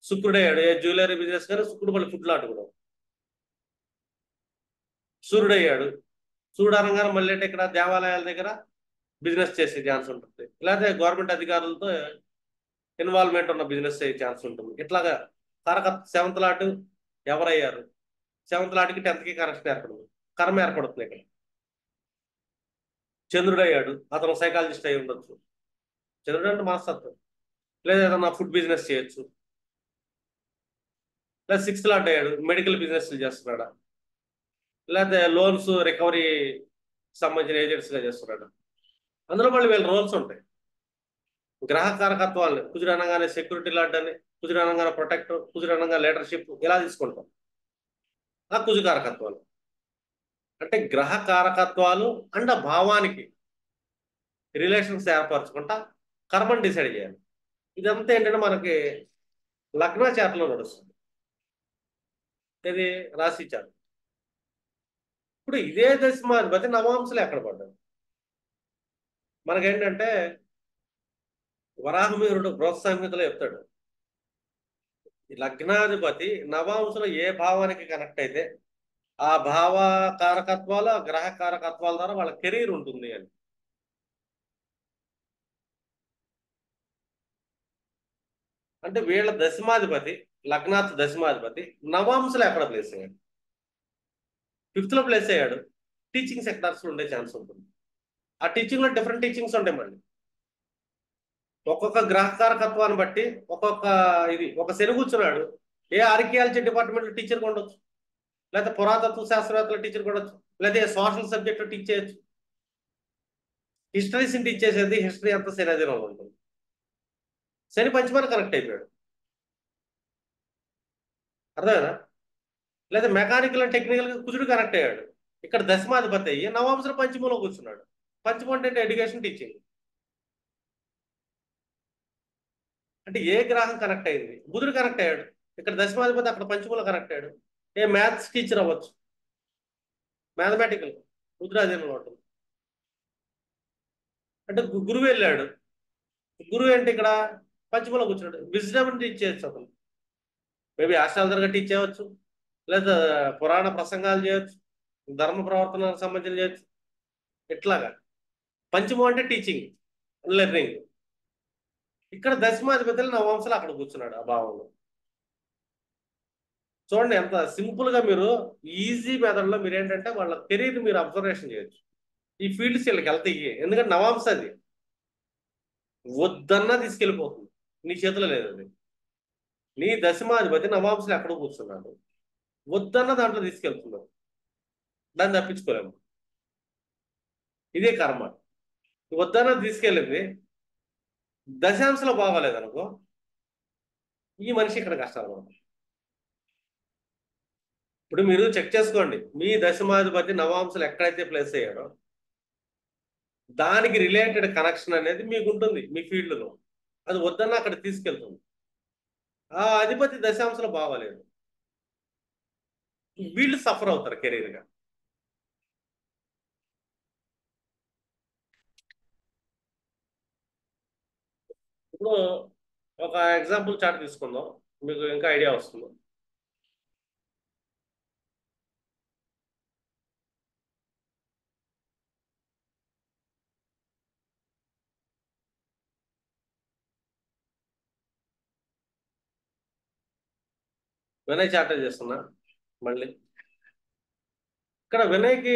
B: శుక్రుడయ్యాడు. ఏ జ్యువెలరీ బిజినెస్ కానీ శుక్రుడు మళ్ళీ ఫుడ్ లాట్ కూడా. సూర్యుడయ్యాడు. సూర్యుడు అనగానే మళ్ళీ అంటే ఇక్కడ దేవాలయాల దగ్గర బిజినెస్ చేసే ఛాన్స్ ఉంటుంది, లేకపోతే గవర్నమెంట్ అధికారులతో ఇన్వాల్వ్మెంట్ ఉన్న బిజినెస్ అయ్యే ఛాన్స్ ఉంటుంది. ఇట్లాగా Karaka seventh lot ఎవరయ్యారు? Seventh లాట్కి 10th కి కనెక్షన్ ఏర్పడుతుంది, కర్మ ఏర్పడుతుంది ఇక్కడ. చంద్రుడు అయ్యాడు, అతను సైకాలజిస్ట్ అయి ఉండొచ్చు. చంద్రుడు అంటే మనస్తత్వం. లేదా ఏదన్నా ఫుడ్ బిజినెస్ చేయొచ్చు. లేదా 6th లాట్ అయ్యాడు, మెడికల్ బిజినెస్ చేస్తున్నాడా? లేకపోతే లోన్స్ రికవరీ సంబంధించిన ఏజెంట్స్ గా చేస్తున్నాడు. అందులో మళ్ళీ వీళ్ళ రోల్స్ ఉంటాయి. గ్రహ కారకత్వాలని కుజుడు అనగానే సెక్యూరిటీ లాట్ అని, కుజుడు అనగానే ప్రొటెక్టర్, కుజుడు అనగానే లీడర్షిప్, ఇలా తీసుకుంటాం. ఆ కుజు కారకత్వాలు అంటే గ్రహ కారకత్వాలు అండ్ ఆ భావానికి రిలేషన్స్ ఏర్పరచుకుంటా కర్మని డిసైడ్ చేయాలి. ఇదంతా ఏంటంటే మనకి లగ్న చార్ట్లో నడుస్తుంది. ఇది రాశి చార్ట్. ఇప్పుడు ఇదే దశమాధిపతి నవాంశలు ఎక్కడ పడ్డాడు? మనకేంటంటే వరాహమిహిరుడు బృహత్ సంహితలో చెప్తాడు, ఈ లగ్నాధిపతి నవాంశలో ఏ భావానికి కనెక్ట్ అయితే ఆ భావ కారకత్వాలు, ఆ గ్రహ కారకత్వాల ద్వారా వాళ్ళ కెరీర్ ఉంటుంది అని. అంటే వీళ్ళ దశమాధిపతి, లగ్నాత్ దశమాధిపతి నవాంశలో ఎక్కడ ప్లేస్ అయ్యాడు? 5th లో ప్లేస్ అయ్యాడు. టీచింగ్ సెక్టార్స్ ఉండే ఛాన్స్ ఉంటుంది. ఆ టీచింగ్ లో డిఫరెంట్ టీచింగ్స్ ఉంటాయి మళ్ళీ. ఒక్కొక్క గ్రహకారకత్వాన్ని బట్టి ఒక్కొక్క ఇది. ఒక శని కూర్చున్నాడు, ఏ ఆర్కియాలజీ డిపార్ట్మెంట్ లో టీచర్ ఉండొచ్చు, లేకపోతే పురాతత్వ శాస్త్రవేత్తల టీచర్ ఉండొచ్చు, లేదా సోషల్ సబ్జెక్ట్ టీచ్ చేయొచ్చు. హిస్టరీస్ టీచ్ చేసేది హిస్టరీ అంతా శని అధీనంలో ఉంటుంది. శని పంచమాన్ని కనెక్ట్ అయిపోయాడు. అర్థమైనా? లేదా మెకానికల్ అండ్ టెక్నికల్ గా కుజుడు కనెక్ట్ అయ్యాడు. ఇక్కడ దశమాధిపతి అయ్యి నవాంశలో పంచమంలో కూర్చున్నాడు. పంచమం అంటే ఎడ్యుకేషన్, టీచింగ్. అంటే ఏ గ్రహం కనెక్ట్ అయింది? బుధుడు కనెక్ట్ అయ్యాడు. ఇక్కడ దశమాధిపతి అక్కడ పంచమంలో కనెక్ట్ అయ్యాడు. ఏ మ్యాథ్స్ టీచర్ అవ్వచ్చు, మ్యాథమెటికల్, బుధుడు అధీనంలో ఉంటుంది. అంటే గురువు వెళ్ళాడు. గురువు ఏంటి ఇక్కడ పంచమంలో కూర్చున్నాడు. విజ్డమ్ టీచ్ చేయొచ్చు అతను. మేబీ ఆస్ట్రాలజర్గా టీచ్ చేయవచ్చు, లేదా పురాణ ప్రసంగాలు చేయొచ్చు, ధర్మ ప్రవర్తనకు సంబంధించిన చేయొచ్చు. ఇట్లాగా పంచమం అంటే టీచింగ్, లెర్నింగ్. ఇక్కడ దశమాధిపతులు నవాంశలు అక్కడ కూర్చున్నాడు ఆ భావంలో. చూడండి ఎంత సింపుల్ గా మీరు ఈజీ మెథడ్ లో మీరు ఏంటంటే వాళ్ళ కెరీర్ మీరు అబ్జర్వేషన్ చేయొచ్చు. ఈ ఫీల్డ్స్ వీళ్ళకి వెళ్తాయి, ఎందుకంటే నవాంశ అది వద్దన్నా తీసుకెళ్ళిపోతుంది. నీ చేతిలో లేదు అది. నీ దశమాధిపతి నవాంశలు ఎక్కడ కూర్చున్నాడు, వద్దన్న దాంట్లో తీసుకెళ్తున్నాడు. దాన్ని తప్పించుకోలేము. ఇదే కర్మ. వద్దన్న తీసుకెళ్ళింది దశాంశలో బాగోలేదు అనుకో, ఈ మనిషి ఇక్కడ కష్టాలు పడతాడు. ఇప్పుడు మీరు చెక్ చేసుకోండి, మీ దశమాధిపతి నవాంశలు ఎక్కడైతే ప్లేస్ అయ్యాడో దానికి రిలేటెడ్ కనెక్షన్ అనేది మీకు ఉంటుంది మీ ఫీల్డ్లో. అది వద్దన్న అక్కడ తీసుకెళ్తుంది. ఆ అధిపతి దశాంశలో బాగోలేదు, వీళ్ళు సఫర్ అవుతారు కెరీర్గా. ఇప్పుడు ఒక ఎగ్జాంపుల్ చార్ట్ తీసుకుందాం, మీకు ఇంకా ఐడియా వస్తుంది. వినయ్ చార్ట్ చేస్తున్నా మళ్ళీ. ఇక్కడ వినయ్కి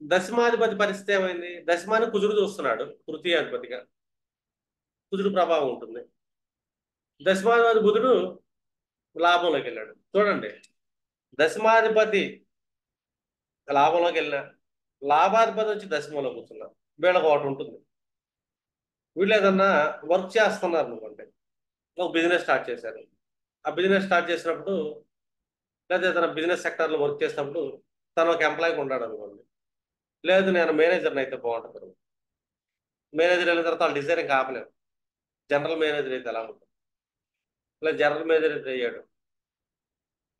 B: దశమాధిపతి పరిస్థితి ఏమైంది? దశమాని కుజుడు చూస్తున్నాడు తృతీయాధిపతిగా, కుజుడు ప్రభావం ఉంటుంది. దశమాధిపతి బుధుడు లాభంలోకి వెళ్ళాడు. చూడండి, దశమాధిపతి లాభంలోకి వెళ్ళిన, లాభాధిపతి వచ్చి దశమంలో కూర్చున్నారు. వీళ్ళకి ఒకటి ఉంటుంది, వీళ్ళు ఏదన్నా వర్క్ చేస్తున్నారు అనుకోండి, ఒక బిజినెస్ స్టార్ట్ చేశారు. ఆ బిజినెస్ స్టార్ట్ చేసినప్పుడు, లేదా ఏదైనా బిజినెస్ సెక్టర్లో వర్క్ చేసినప్పుడు తను ఒక ఎంప్లాయీకి ఉన్నాడు అనుకోండి. లేదు నేను మేనేజర్ని అయితే బాగుంటుంది. మేనేజర్ వెళ్ళిన తర్వాత వాళ్ళు డిజైనింగ్ ఆపలేరు. జనరల్ మేనేజర్ అయితే ఎలా ఉంటుంది, లేదా జనరల్ మేనేజర్ అయితే అయ్యాడు,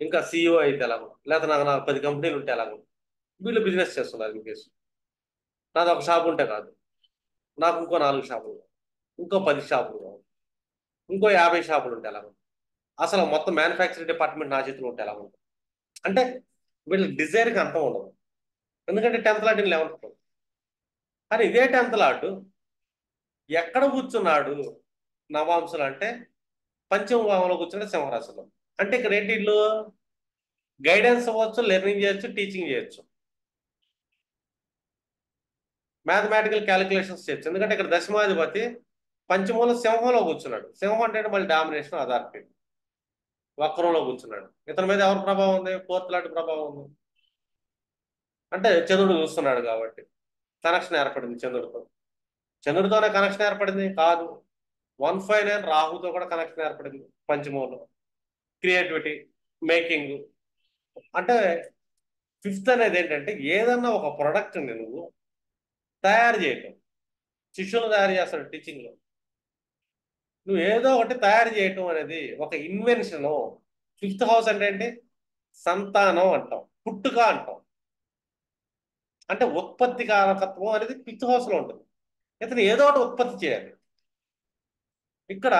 B: ఇంకా CEO అయితే ఎలా ఉంటుంది, లేదా నాకు 10 కంపెనీలు ఉంటే ఎలా ఉంటుంది. వీళ్ళు బిజినెస్ చేస్తున్నారు ఇన్ కేసు. నాది ఒక షాప్ ఉంటే కాదు, నాకు ఇంకో 4 షాపులు కావాలి, ఇంకో 10 షాపులు కావాలి, ఇంకో 50 షాపులు ఉంటే ఎలా ఉంటుంది? అసలు మొత్తం మ్యానుఫ్యాక్చరింగ్ డిపార్ట్మెంట్ నా చేతిలో ఉంటే ఎలా ఉంటుంది? అంటే వీళ్ళ డిజైర్కి అంతం ఉండదు. ఎందుకంటే 10th లాట్ 11th. కానీ ఇదే 10th లాట్ ఎక్కడ కూర్చున్నాడు నవాంశులు అంటే పంచమ భావంలో కూర్చున్నాడు సింహరాశిలో. అంటే ఇక్కడ ఏంటి, వీళ్ళు గైడెన్స్ అవ్వచ్చు, లెర్నింగ్ చేయొచ్చు, టీచింగ్ చేయొచ్చు, మ్యాథమెటికల్ క్యాలిక్యులేషన్స్ చేయొచ్చు. ఎందుకంటే ఇక్కడ దశమాధిపతి పంచమంలో సింహంలో కూర్చున్నాడు. సింహం అంటే మళ్ళీ డామినేషన్ అథారిటీ. వక్రంలో కూర్చున్నాడు. ఇతని మీద ఎవరి ప్రభావం ఉంది? 4th లాట్ ప్రభావం ఉంది. అంటే చంద్రుడు చూస్తున్నాడు కాబట్టి కనెక్షన్ ఏర్పడింది చంద్రుడితో. చంద్రుడితోనే కనెక్షన్ ఏర్పడింది కాదు, 159 రాహుతో కూడా కనెక్షన్ ఏర్పడింది పంచమంలో. Creativity, making. అంటే ఫిఫ్త్ అనేది ఏంటంటే ఏదన్నా ఒక ప్రొడక్ట్ని నువ్వు తయారు చేయటం. శిష్యులు తయారు చేస్తాడు టీచింగ్ లో. నువ్వు ఏదో ఒకటి తయారు చేయటం అనేది ఒక ఇన్వెన్షన్. 5th హౌస్ అంటే ఏంటి? సంతానం అంటాం, పుట్టుక అంటాం. అంటే ఉత్పత్తి కారకత్వం అనేది 5th హౌస్ లో ఉంటుంది. ఇతను ఏదో ఒకటి ఉత్పత్తి చేయాలి. ఇక్కడ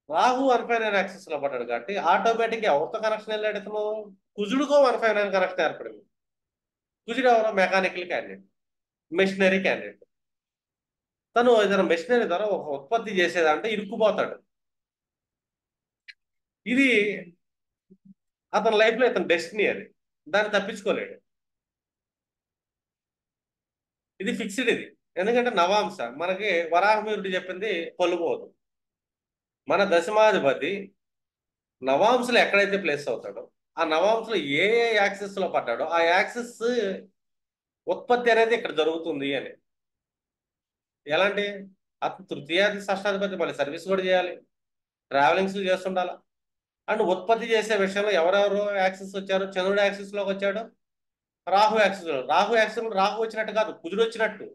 B: రాహు 159 యాక్సెస్ లో పడ్డాడు కాబట్టి ఆటోమేటిక్ గా ఎవరితో కనెక్షన్ వెళ్ళాడు ఇతను? కుజుడికో 159 కనెక్షన్ ఏర్పడింది. కుజుడు ఎవరో మెకానికల్ క్యాండిడేట్, మెషినరీ క్యాండిడేట్. తను ఏదైనా మెషినరీ ద్వారా ఒక ఉత్పత్తి చేసేదంటే ఇరుక్కుపోతాడు. ఇది అతని లైఫ్ లో ఇతని డెస్టినీ. అది దాన్ని తప్పించుకోలేడు. ఇది ఫిక్స్డ్ ఇది. ఎందుకంటే నవాంశ మనకి వరాహమిరుడు చెప్పింది కొలుపోదు. మన దశమాధిపతి నవాంశలో ఎక్కడైతే ప్లేస్ అవుతాడో ఆ నవాంశలో ఏ ఏ యాక్సెస్ లో పడ్డాడో ఆ యాక్సెస్ ఉత్పత్తి అనేది ఇక్కడ జరుగుతుంది అని. ఎలాంటి? అతను తృతీయాది షష్టాధిపతి మళ్ళీ సర్వీస్ కూడా చేయాలి, ట్రావెలింగ్స్ చేస్తుండాలి. అండ్ ఉత్పత్తి చేసే విషయంలో ఎవరెవరు యాక్సెస్ వచ్చారు? చంద్రుడు యాక్సెస్ లోకి వచ్చాడు, రాహు యాక్సెస్ లో. రాహు యాక్సెస్ రాహు వచ్చినట్టు కాదు, కుజుడు వచ్చినట్టు.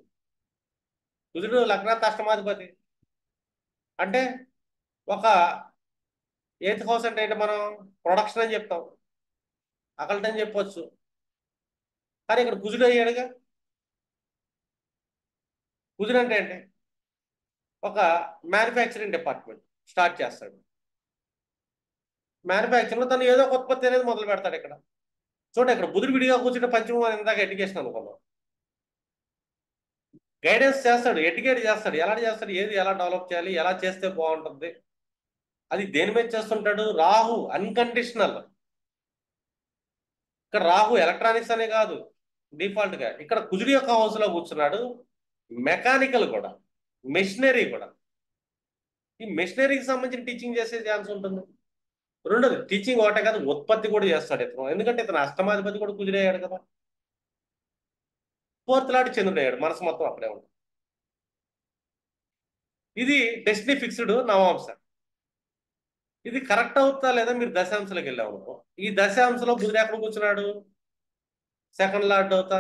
B: కుజుడు లగ్నాత్ అష్టమాధిపతి. అంటే ఒక 8th హౌస్ అంటే ఏంటి? మనం ప్రొడక్షన్ అని చెప్తాం, అకల్ట్ అని చెప్పొచ్చు. కానీ ఇక్కడ కుజుడు అయ్యాడుగా. కుజుడు అంటే ఏంటి? ఒక మ్యానుఫ్యాక్చరింగ్ డిపార్ట్మెంట్ స్టార్ట్ చేస్తాడు. మ్యానుఫ్యాక్చరింగ్ లో తను ఏదో ఒక ఉత్పత్తి అనేది మొదలు పెడతాడు. ఇక్కడ చూడండి, ఇక్కడ బుధుడు విడిగా కూర్చుంటే పంచమం అని ఇందాక ఎడ్యుకేషన్ అనుకున్నాం. గైడెన్స్ చేస్తాడు, ఎడ్యుకేట్ చేస్తాడు. ఎలా చేస్తాడు? ఏది ఎలా డెవలప్ చేయాలి, ఎలా చేస్తే బాగుంటుంది, అది దేని మీద చేస్తుంటాడు? రాహు అన్కండిషనల్. ఇక్కడ రాహు ఎలక్ట్రానిక్స్ అనే కాదు డిఫాల్ట్ గా. ఇక్కడ కుజుడి యొక్క హౌస్ లో కూర్చున్నాడు. మెకానికల్ కూడా, మెషినరీ కూడా. ఈ మెషినరీకి సంబంధించిన టీచింగ్ చేసే ఛాన్స్ ఉంటుంది. రెండోది టీచింగ్ ఒకటే కాదు, ఉత్పత్తి కూడా చేస్తాడు ఇతను. ఎందుకంటే ఇతను అష్టమాధిపతి కూడా కుజుడయ్యాడు కదా. 4th లాట్ చంద్రుడు అయ్యాడు, మనసు మొత్తం అక్కడే ఉంటుంది. ఇది డెస్టినీ ఫిక్స్డ్ నవాంశ. ఇది కరెక్ట్ అవుతా లేదా మీరు దశాంశలోకి వెళ్ళాము అనుకో. ఈ దశాంశలో బుధుడు ఎక్కడ కూర్చున్నాడు? 2nd లార్డ్ అవుతా.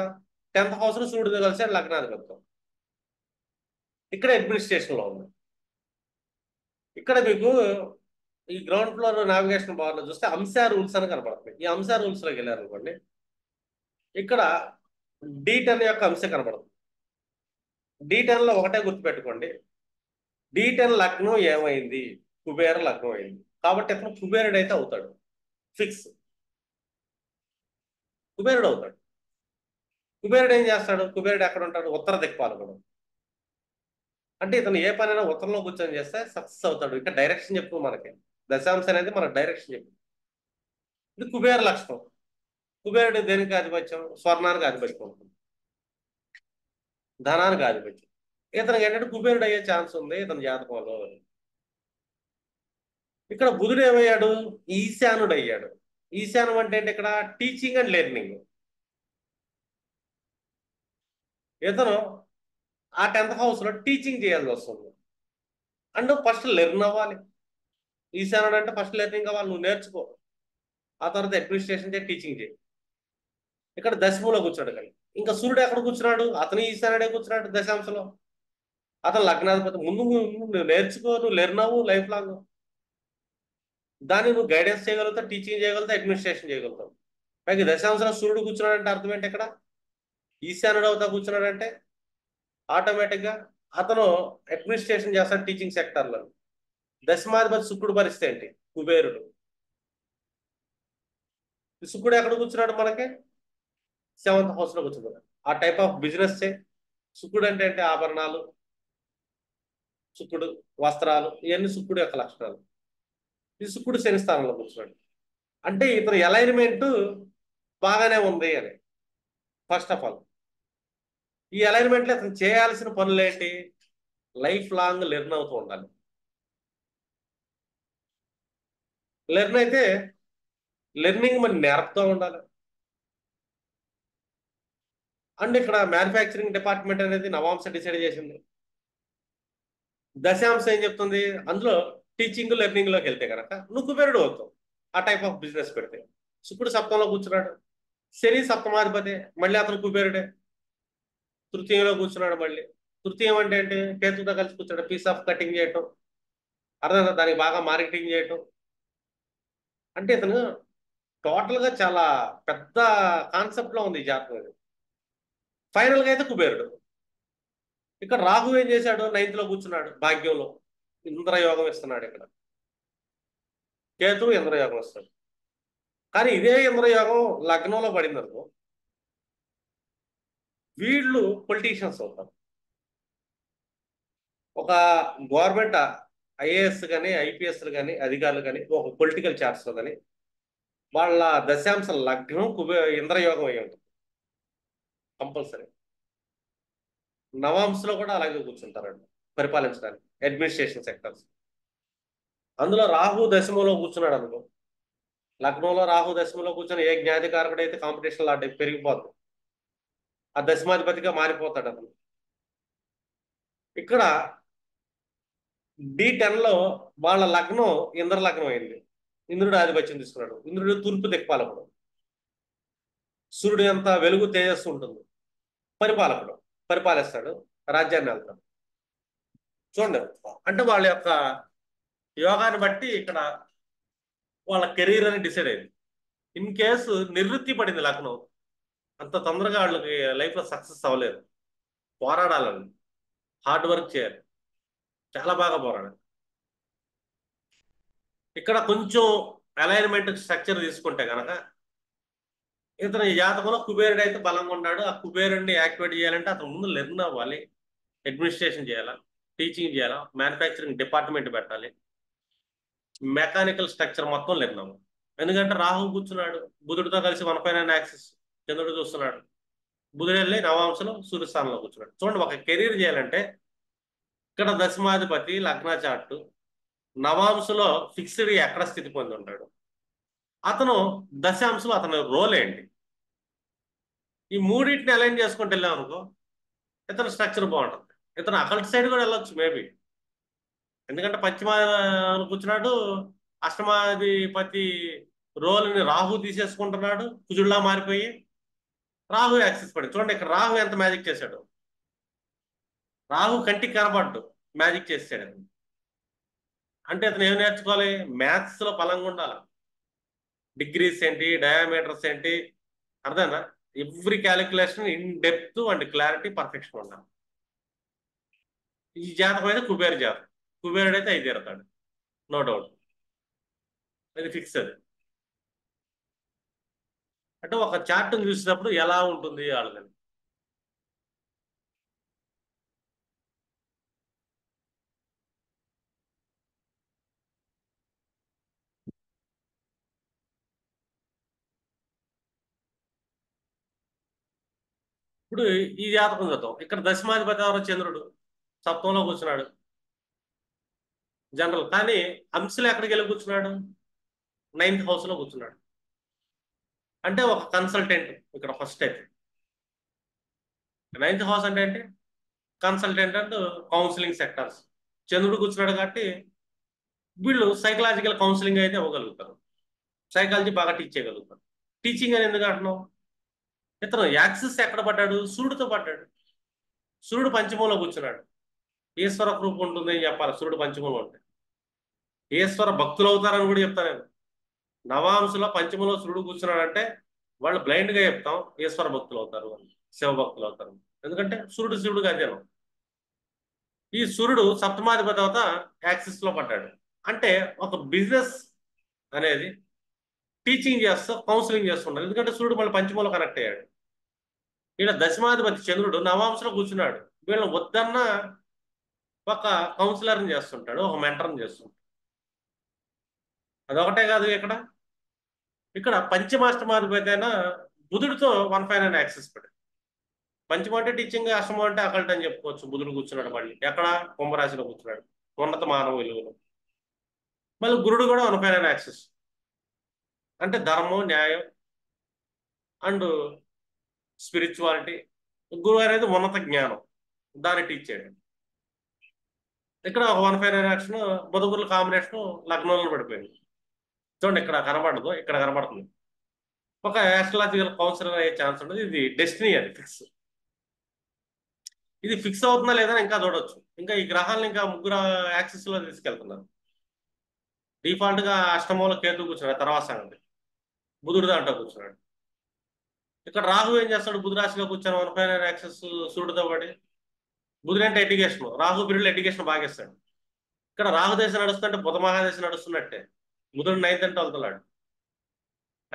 B: 10th హౌస్ లో సూర్యుడు కలిసి లగ్నాధిపత్యం. ఇక్కడ అడ్మినిస్ట్రేషన్ లో ఉంది. ఇక్కడ మీకు ఈ గ్రౌండ్ ఫ్లోర్ నావిగేషన్ బార్ లో చూస్తే అంశా రూల్స్ అని కనపడుతుంది. ఈ అంశా రూల్స్ లోకి వెళ్ళారు అనుకోండి, ఇక్కడ D10 యొక్క అంశ కనపడుతుంది. D10 లో ఒకటే గుర్తుపెట్టుకోండి, D10 లగ్నం ఏమైంది? కుబేర లగ్నం అయింది కాబట్టి అతను కుబేరుడు అయితే అవుతాడు. ఫిక్స్, కుబేరుడు అవుతాడు. కుబేరుడు ఏం చేస్తాడు? కుబేరుడు ఎక్కడ ఉంటాడు? ఉత్తర దిక్పాలకుడు. అంటే ఇతను ఏ పనైనా ఉత్తరంలో కూర్చొని చేస్తే సక్సెస్ అవుతాడు. ఇక్కడ డైరెక్షన్ చెప్పు మనకి. దశాంశ అనేది మనకు డైరెక్షన్ చెప్పు. ఇది కుబేర లక్షణం. కుబేరుడు దేనికి ఆధిపత్యం? స్వర్ణానికి ఆధిపత్యం ఉంటుంది, ధనానికి ఆధిపత్యం. ఇతనికి ఏంటంటే కుబేరుడు అయ్యే ఛాన్స్ ఉంది ఇతని జాతకంలో. ఇక్కడ బుధుడు ఏమయ్యాడు? ఈశానుడు అయ్యాడు. ఈశానం అంటే ఏంటి? ఇక్కడ టీచింగ్ అండ్ లెర్నింగ్. ఇతను ఆ 10th హౌస్ లో టీచింగ్ చేయాల్సి వస్తుంది. అండ్ ఫస్ట్ లెర్న్ అవ్వాలి. ఈశానుడు అంటే ఫస్ట్ లెర్నింగ్ అవ్వాలి, నువ్వు నేర్చుకో. ఆ తర్వాత అడ్మినిస్ట్రేషన్ చేయి, టీచింగ్ చేయి. ఇక్కడ దశమంలో కూర్చున్నాడు. కానీ ఇంకా సూర్యుడు ఎక్కడ కూర్చున్నాడు? అతను ఈశానుడే కూర్చున్నాడు దశాంశంలో. అతను లగ్నాధిపతి. ముందు నువ్వు నేర్చుకో, నువ్వు లెర్న్ అవ్వు లైఫ్ లాంగ్. దాన్ని నువ్వు గైడెన్స్ చేయగలుగుతావు, టీచింగ్ చేయగలుగుతావు, అడ్మినిస్ట్రేషన్ చేయగలుగుతావు. పైకి దశాంశంలో సూర్యుడు కూర్చున్నాడు అంటే అర్థం ఏంటి? ఇక్కడ ఈశానుడు అవుతా కూర్చున్నాడంటే ఆటోమేటిక్ గా అతను అడ్మినిస్ట్రేషన్ చేస్తాడు టీచింగ్ సెక్టర్ లో. దశమాధిపతి శుక్రుడు పరిస్థితి ఏంటి? కుబేరుడు. ఈ శుక్రుడు ఎక్కడ కూర్చున్నాడు మనకి? 7th హౌస్ లో కూర్చున్నాడు. ఆ టైప్ ఆఫ్ బిజినెస్ శుక్రుడు అంటే ఆభరణాలు, శుక్రుడు వస్త్రాలు, ఇవన్నీ శుక్రుడు యొక్క లక్షణాలు. ఈ శుక్రుడు శని స్థానంలో కూర్చున్నాడు అంటే ఇతని అలైన్మెంట్ బాగానే ఉంది అని. ఫస్ట్ ఆఫ్ ఆల్ ఈ అలైన్మెంట్ లో అతను చేయాల్సిన పనులు ఏంటి? లైఫ్ లాంగ్ లెర్న్ అవుతూ ఉండాలి. లెర్న్ అయితే లెర్నింగ్ మనం నేర్పుతూ ఉండాలి. అండ్ ఇక్కడ మ్యానుఫ్యాక్చరింగ్ డిపార్ట్మెంట్ అనేది నవాంశ డిసైడ్ చేసింది. దశాంశం ఏం చెప్తుంది? అందులో టీచింగ్ లెర్నింగ్ లోకి వెళ్తే కనుక నువ్వు కుబేరుడు అవుతావు. ఆ టైప్ ఆఫ్ బిజినెస్ పెడితే. శుక్రుడు సప్తంలో కూర్చున్నాడు, శని సప్తమాధిపతి, మళ్ళీ అతను కుబేరుడే. తృతీయంలో కూర్చున్నాడు మళ్ళీ. తృతీయం అంటే ఏంటి? కేతుతో కలిసి కూర్చున్నాడు. పీస్ ఆఫ్ కటింగ్ చేయటం, అర్థం, దానికి బాగా మార్కెటింగ్ చేయటం. అంటే ఇతను టోటల్ గా చాలా పెద్ద కాన్సెప్ట్ లో ఉంది ఈ జాతకం ఇది. ఫైనల్ గా అయితే కుబేరుడు. ఇక్కడ రాహు ఏం చేశాడు? 9th లో కూర్చున్నాడు భాగ్యంలో. ఇంద్రయోగం ఇస్తున్నాడు ఇక్కడ. కేతు ఇంద్రయోగం ఇస్తాడు. కానీ ఇదే ఇంద్రయోగం లగ్నంలో పడింది అనుకో, వీళ్ళు పొలిటీషియన్స్ అవుతారు. ఒక గవర్నమెంట్ ఐఏఎస్ కానీ ఐపీఎస్లు కానీ అధికారులు కానీ ఒక పొలిటికల్ చార్ట్స్లో కానీ వాళ్ళ దశాంశ లగ్నం ఇంద్రయోగం అయి ఉంటుంది కంపల్సరీ. నవాంశలో కూడా అలాగే కూర్చుంటారండి పరిపాలించడానికి, అడ్మినిస్ట్రేషన్ సెక్టర్స్. అందులో రాహు దశమంలో కూర్చున్నాడు అనుకో, లగ్నంలో రాహు దశమంలో కూర్చొని ఏ జ్ఞాధికారకుడు అయితే కాంపిటీషన్ లాంటి పెరిగిపోతుంది, ఆ దశమాధిపతిగా మారిపోతాడు అతను. ఇక్కడ D10 లో వాళ్ళ లగ్నం ఇంద్ర లగ్నం అయింది. ఇంద్రుడు ఆధిపత్యం తీసుకున్నాడు. ఇంద్రుడు తూర్పు దిక్పాలకుడు. సూర్యుడు ఎంత వెలుగు తేజస్సు ఉంటుంది. పరిపాలకుడు, పరిపాలిస్తాడు, రాజ్యాన్ని వెళ్తాడు. చూడండి, అంటే వాళ్ళ యొక్క యోగాన్ని బట్టి ఇక్కడ వాళ్ళ కెరీర్ అని డిసైడ్ అయింది. ఇన్ కేసు నిర్వృత్తి పడింది లగ్నం, అంత తొందరగా వాళ్ళకి లైఫ్లో సక్సెస్ అవ్వలేదు. పోరాడాలని, హార్డ్ వర్క్ చేయాలి, చాలా బాగా పోరాడాలి. ఇక్కడ కొంచెం అలైన్మెంట్ స్ట్రక్చర్ తీసుకుంటే కనుక ఇతను ఈ జాతకంలో కుబేరుడు అయితే బలంగా ఉన్నాడు. ఆ కుబేరుడిని యాక్టివేట్ చేయాలంటే అతను ముందు లెర్న్ అవ్వాలి, అడ్మినిస్ట్రేషన్ చేయాలా, టీచింగ్ చేయాలా, మ్యానుఫ్యాక్చరింగ్ డిపార్ట్మెంట్ పెట్టాలి, మెకానికల్ స్ట్రక్చర్ మొత్తం లెర్న్ అవ్వాలి. ఎందుకంటే రాహు కూర్చున్నాడు, బుధుడితో కలిసి 1/9 యాక్సిస్ చంద్రుడు చూస్తున్నాడు. బుధుడు వెళ్ళి నవాంశలో సూర్యస్థానంలో కూర్చున్నాడు. చూడండి, ఒక కెరీర్ చేయాలంటే ఇక్కడ దశమాధిపతి లగ్న చార్టు నవాంశలో ఫిక్స్డ్ ఎక్కడ స్థితి పొంది ఉంటాడు, అతను దశాంశలో అతని రోల్ ఏంటి, ఈ మూడింటిని అలైన్ చేసుకుంటూ వెళ్ళాం అనుకో ఇతను స్ట్రక్చర్ బాగుంటుంది. ఇతను అకల్ట్ సైడ్ కూడా వెళ్ళొచ్చు మేబీ, ఎందుకంటే పశ్చిమ కూర్చున్నాడు, అష్టమాధిపతి రోల్ని రాహు తీసేసుకుంటున్నాడు, కుజుడిలా మారిపోయి రాహు యాక్సెస్ పడింది. చూడండి ఇక్కడ రాహు ఎంత మ్యాజిక్ చేశాడు. రాహు కంటికి కనబడ్డు, మ్యాజిక్ చేసాడు. అంటే అతను ఏం నేర్చుకోవాలి? మ్యాథ్స్ లో బలంగా ఉండాలి. డిగ్రీస్ ఏంటి, డయామీటర్స్ ఏంటి, అర్థమేనా? Every calculation in depth and clarity perfection ఉండాలి. ఈ జాతకం అయితే కుబేర జాతకం. కుబేరుడు అయితే అయి తీరతాడు, నో డౌట్, అది ఫిక్స్. అది అంటే ఒక చార్ట్ చూసినప్పుడు ఎలా ఉంటుంది వాళ్ళని. ఇప్పుడు ఈ జాతకం చూద్దాం. ఇక్కడ దశమాధిపతి ఎవరో చంద్రుడు సప్తంలో కూర్చున్నాడు జనరల్, కానీ అంశలు ఎక్కడికి వెళ్ళి కూర్చున్నాడు? 9th హౌస్ లో కూర్చున్నాడు. అంటే ఒక కన్సల్టెంట్ ఇక్కడ ఫస్ట్ అయితే. 9th హౌస్ అంటే ఏంటి? Consultant and counselling sectors. చంద్రుడు కూర్చున్నాడు కాబట్టి వీళ్ళు సైకలాజికల్ కౌన్సిలింగ్ అయితే ఇవ్వగలుగుతారు, సైకాలజీ బాగా టీచ్ చేయగలుగుతారు. టీచింగ్ అని ఎందుకు అంటున్నాం? ఇతను యాక్సిస్ ఎక్కడ పడ్డాడు? సూర్యుడితో పడ్డాడు. సూర్యుడు పంచమంలో కూర్చున్నాడు. ఈశ్వర రూపం ఉంటుంది అని చెప్పాలి సూర్యుడు పంచమంలో ఉంటే. ఈశ్వర భక్తులు అవుతారని కూడా చెప్తాను నేను. నవాంశలో పంచమంలో సూర్యుడు కూర్చున్నాడంటే వాళ్ళు బ్లైండ్ గా చెప్తాం ఈశ్వర భక్తులు అవుతారు అని. శివభక్తులు అవుతారు. ఎందుకంటే సూర్యుడు శివుడికి అధీనం. ఈ సూర్యుడు సప్తమాధిపతి తర్వాత యాక్సిస్ లో పడ్డాడు. అంటే ఒక బిజినెస్ అనేది టీచింగ్ చేస్తూ కౌన్సిలింగ్ చేస్తున్నాడు. ఎందుకంటే సూర్యుడు మళ్ళీ పంచమంలో కనెక్ట్ అయ్యాడు. ఈయన దశమాధిపతి చంద్రుడు నవాంశలో కూర్చున్నాడు. వీళ్ళని వద్దన్న ఒక కౌన్సిలర్ని చేస్తుంటాడు, ఒక మెంటర్ని చేస్తుంటాడు. అదొకటే కాదు, ఇక్కడ పంచమాష్టమాధిపతి అయినా బుధుడితో 159 యాక్సిస్ పడింది. పంచమం అంటే టీచింగ్, అష్టమం అంటే అకల్ట్ అని చెప్పుకోవచ్చు. బుధుడు కూర్చున్నాడు మళ్ళీ ఎక్కడ, కుంభరాశిలో కూర్చున్నాడు, ఉన్నత మానవ విలువలు. మళ్ళీ గురుడు కూడా 159 యాక్సిస్, అంటే ధర్మం, న్యాయం అండ్ స్పిరిచువాలిటీ. గురువు అనేది ఉన్నత జ్ఞానం, దాన్ని టీచ్ చేయడం. ఇక్కడ ఒక 159 యాక్షన్ బుధ గురుల కాంబినేషన్ లగ్నంలో పడిపోయింది. చూడండి, ఇక్కడ కనబడదు, ఇక్కడ కనబడుతుంది. ఒక ఆస్ట్రాలజికల్ కౌన్సిలర్ అయ్యే ఛాన్స్ ఉంటుంది. ఇది డెస్టినీ, అది ఫిక్స్. ఇది ఫిక్స్ అవుతుందా లేదా ఇంకా చూడొచ్చు. ఇంకా ఈ గ్రహాలను ఇంకా ముగ్గురు యాక్సిస్ లో తీసుకెళ్తున్నారు. డిఫాల్ట్ గా అష్టమంలో కేతు కూర్చున్నాడు, తర్వాత సంగతి. బుధుడు దాంట్లో కూర్చున్నాడు. ఇక్కడ రాహు ఏం చేస్తాడు, బుధ రాశిలో కూర్చొని 159 యాక్సెస్ సూర్యుడితో పాటు. బుధుడు అంటే ఎడ్యుకేషన్, రాహు పీరియడ్ ఎడ్యుకేషన్ బాగా ఇస్తాడు. ఇక్కడ రాహు దేశం నడుస్తుంటే బుధ మహాదేశం నడుస్తున్నట్టే. బుధుడు 9th అంటే వెళ్తున్నాడు,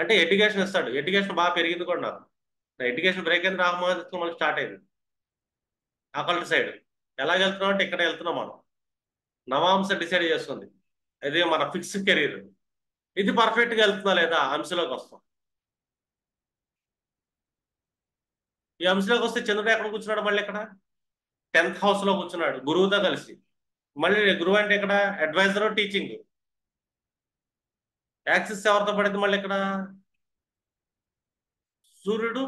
B: అంటే ఎడ్యుకేషన్ ఇస్తాడు. ఎడ్యుకేషన్ బాగా పెరిగింది కూడా నాకు. ఎడ్యుకేషన్ బ్రేక్ అయింది, రాహు మహాదేశం మళ్ళీ స్టార్ట్ అయింది అకల్ట్ సైడ్. ఎలా వెళ్తున్నాం అంటే ఇక్కడ వెళ్తున్నాం మనం. నవాంశ డిసైడ్ చేస్తుంది, అదే మన ఫిక్స్ కెరీర్. ఇది పర్ఫెక్ట్ గా వెళ్తుందా లేదా అంశలోకి వస్తాం. ఈ అంశలోకి వస్తే చంద్రుడు ఎక్కడ కూర్చున్నాడు, మళ్ళీ ఇక్కడ 10th హౌస్ లో కూర్చున్నాడు గురువుతో కలిసి. మళ్ళీ గురువు అంటే ఇక్కడ అడ్వైజర్, టీచింగ్. యాక్సిస్ ఎవరితో పడింది మళ్ళీ ఇక్కడ, సూర్యుడు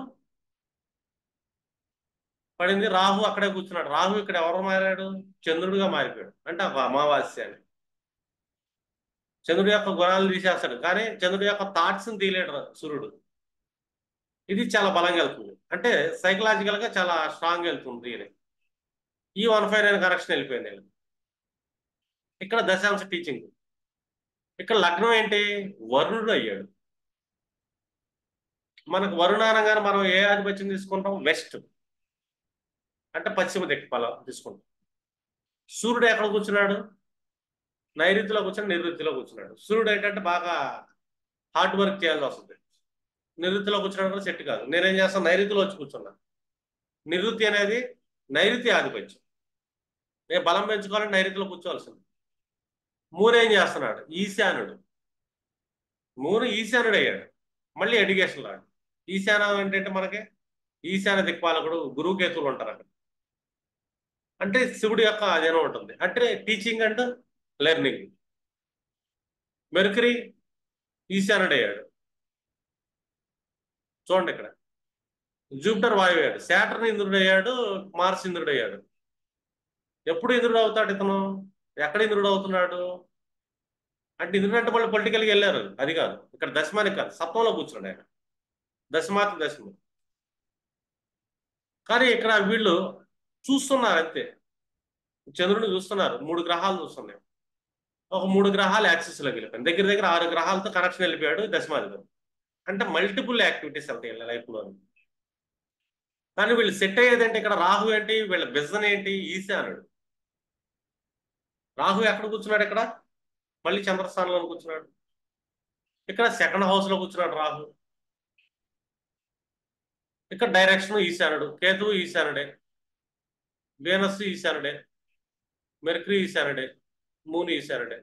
B: పడింది, రాహు అక్కడే కూర్చున్నాడు. రాహు ఇక్కడ ఎవరు మారాడు, చంద్రుడిగా మారిపోయాడు. అంటే ఒక అమావాస్య అని. చంద్రుడి యొక్క గుణాలు తీసేస్తాడు, కానీ చంద్రుడి యొక్క థాట్స్ ని తీయలేడు సూర్యుడు. ఇది చాలా బలంగా వెళ్తుంది, అంటే సైకలాజికల్ గా చాలా స్ట్రాంగ్ వెళ్తుంది. ఈ 159 కరెక్షన్ వెళ్ళిపోయింది. ఇక్కడ దశాంశ టీచింగ్. ఇక్కడ లగ్నం ఏంటి, వరుణుడు అయ్యాడు. మనకు వరుణానంగానే మనం ఏ ఆధిపత్యం తీసుకుంటాం, వెస్ట్, అంటే పశ్చిమ దిక్పాల తీసుకుంటాం. సూర్యుడు ఎక్కడ కూర్చున్నాడు, నైరుతిలో కూర్చొని నివృత్తిలో కూర్చున్నాడు. సూర్యుడు ఏంటంటే బాగా హార్డ్ వర్క్ చేయాల్సి వస్తుంది. నివృత్తిలో కూర్చున్నాడు కూడా సెట్ కాదు. నేనేం చేస్తాను, నైరుతిలో వచ్చి కూర్చున్నా. నివృత్తి అనేది నైరుతి ఆధిపత్యం. నేను బలం పెంచుకోవాలని నైరుతిలో కూర్చోవలసింది. మూడు ఏం చేస్తున్నాడు, ఈశానుడు. మూడు ఈశానుడు అయ్యాడు, మళ్ళీ ఎడ్యుకేషన్ లాడు. ఈశానం ఏంటంటే మనకి ఈశాన్య దిక్పాలకుడు, గురువుకేతువులు ఉంటారు అక్కడ. అంటే శివుడి యొక్క అధీనం ఉంటుంది, అంటే టీచింగ్ అండ్ లెర్నింగ్. మెర్కరీ ఈశానుడు అయ్యాడు. చూడండి ఇక్కడ జూపిటర్ వాయువు అయ్యాడు, శాటర్న్ ఇంద్రుడు అయ్యాడు, మార్స్ ఇంద్రుడు అయ్యాడు. ఎప్పుడు ఇంద్రుడు అవుతాడు ఇతను, ఎక్కడ ఇంద్రుడు అవుతున్నాడు అంటే, ఇంద్రుడు అంటే మళ్ళీ పొలిటికల్గా వెళ్ళారు, అది కాదు. ఇక్కడ దశమానికి కాదు, సప్తంలో కూర్చున్నాడు ఆయన, దశమాతి దశమం. కానీ ఇక్కడ వీళ్ళు చూస్తున్నారు అంతే, చంద్రుడిని చూస్తున్నారు, 3 గ్రహాలు చూస్తున్నాయి. ఒక 3 గ్రహాలు యాక్సిస్లోకి వెళ్ళిపోయాయి. దగ్గర దగ్గర 6 గ్రహాలతో కనెక్షన్ వెళ్ళిపోయాడు దశమాధిపతి. అంటే మల్టిపుల్ యాక్టివిటీస్ వెళ్తాయి లైఫ్లో. కానీ వీళ్ళు సెట్ అయ్యేదంటే ఇక్కడ రాహు ఏంటి, వీళ్ళ విజన్ ఏంటి, ఈశానుడు. రాహు ఎక్కడ కూర్చున్నాడు, ఇక్కడ మళ్ళీ చంద్రస్థానంలో కూర్చున్నాడు. ఇక్కడ 2nd హౌస్ లో కూర్చున్నాడు రాహు. ఇక్కడ డైరెక్షన్ ఈశానుడు, కేతువు ఈశానుడే, వీనస్ ఈశానుడే, మెర్క్యూరీ ఈశానుడే, మూన్ ఈశానుడే.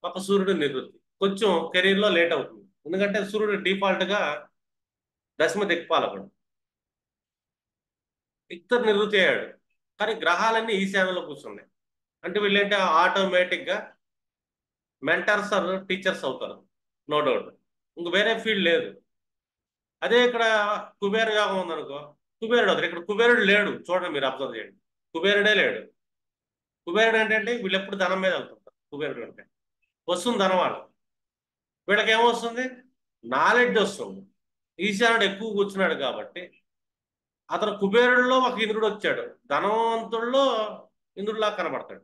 B: ఒక సూర్యుడు నివృత్తి. కొంచెం కెరీర్ లో లేట్ అవుతుంది, ఎందుకంటే సూర్యుడు డిఫాల్ట్ గా దశమ దిక్పాలకుడు. ఇద్దరు నివృత్తి అయ్యాడు, కానీ గ్రహాలన్నీ ఈశాన్యంలో కూర్చున్నాయి. అంటే వీళ్ళేంటి, ఆటోమేటిక్ గా మెంటర్స్ ఆర్ టీచర్స్ అవుతారు, నో డౌట్. ఇంక వేరే ఫీల్డ్ లేదు. అదే ఇక్కడ కుబేర యోగం ఉందనుకో, కుబేరుడు అవుతారు. ఇక్కడ కుబేరుడు లేడు, చూడండి మీరు అబ్జర్వ్ చేయండి, కుబేరుడే లేడు. కుబేరుడు ఏంటంటే వీళ్ళు ఎప్పుడు ధనం మీద వెళ్తుంటారు. కుబేరుడు అంటే వస్తుంది ధనం వాళ్ళు. వీళ్ళకి ఏమొస్తుంది, నాలెడ్జ్ వస్తుంది. ఈశానుడు ఎక్కువ కూర్చున్నాడు కాబట్టి అతను కుబేరుడిలో ఒక ఇంద్రుడు వచ్చాడు, ధనవంతుల్లో ఇంద్రుడిలా కనబడతాడు.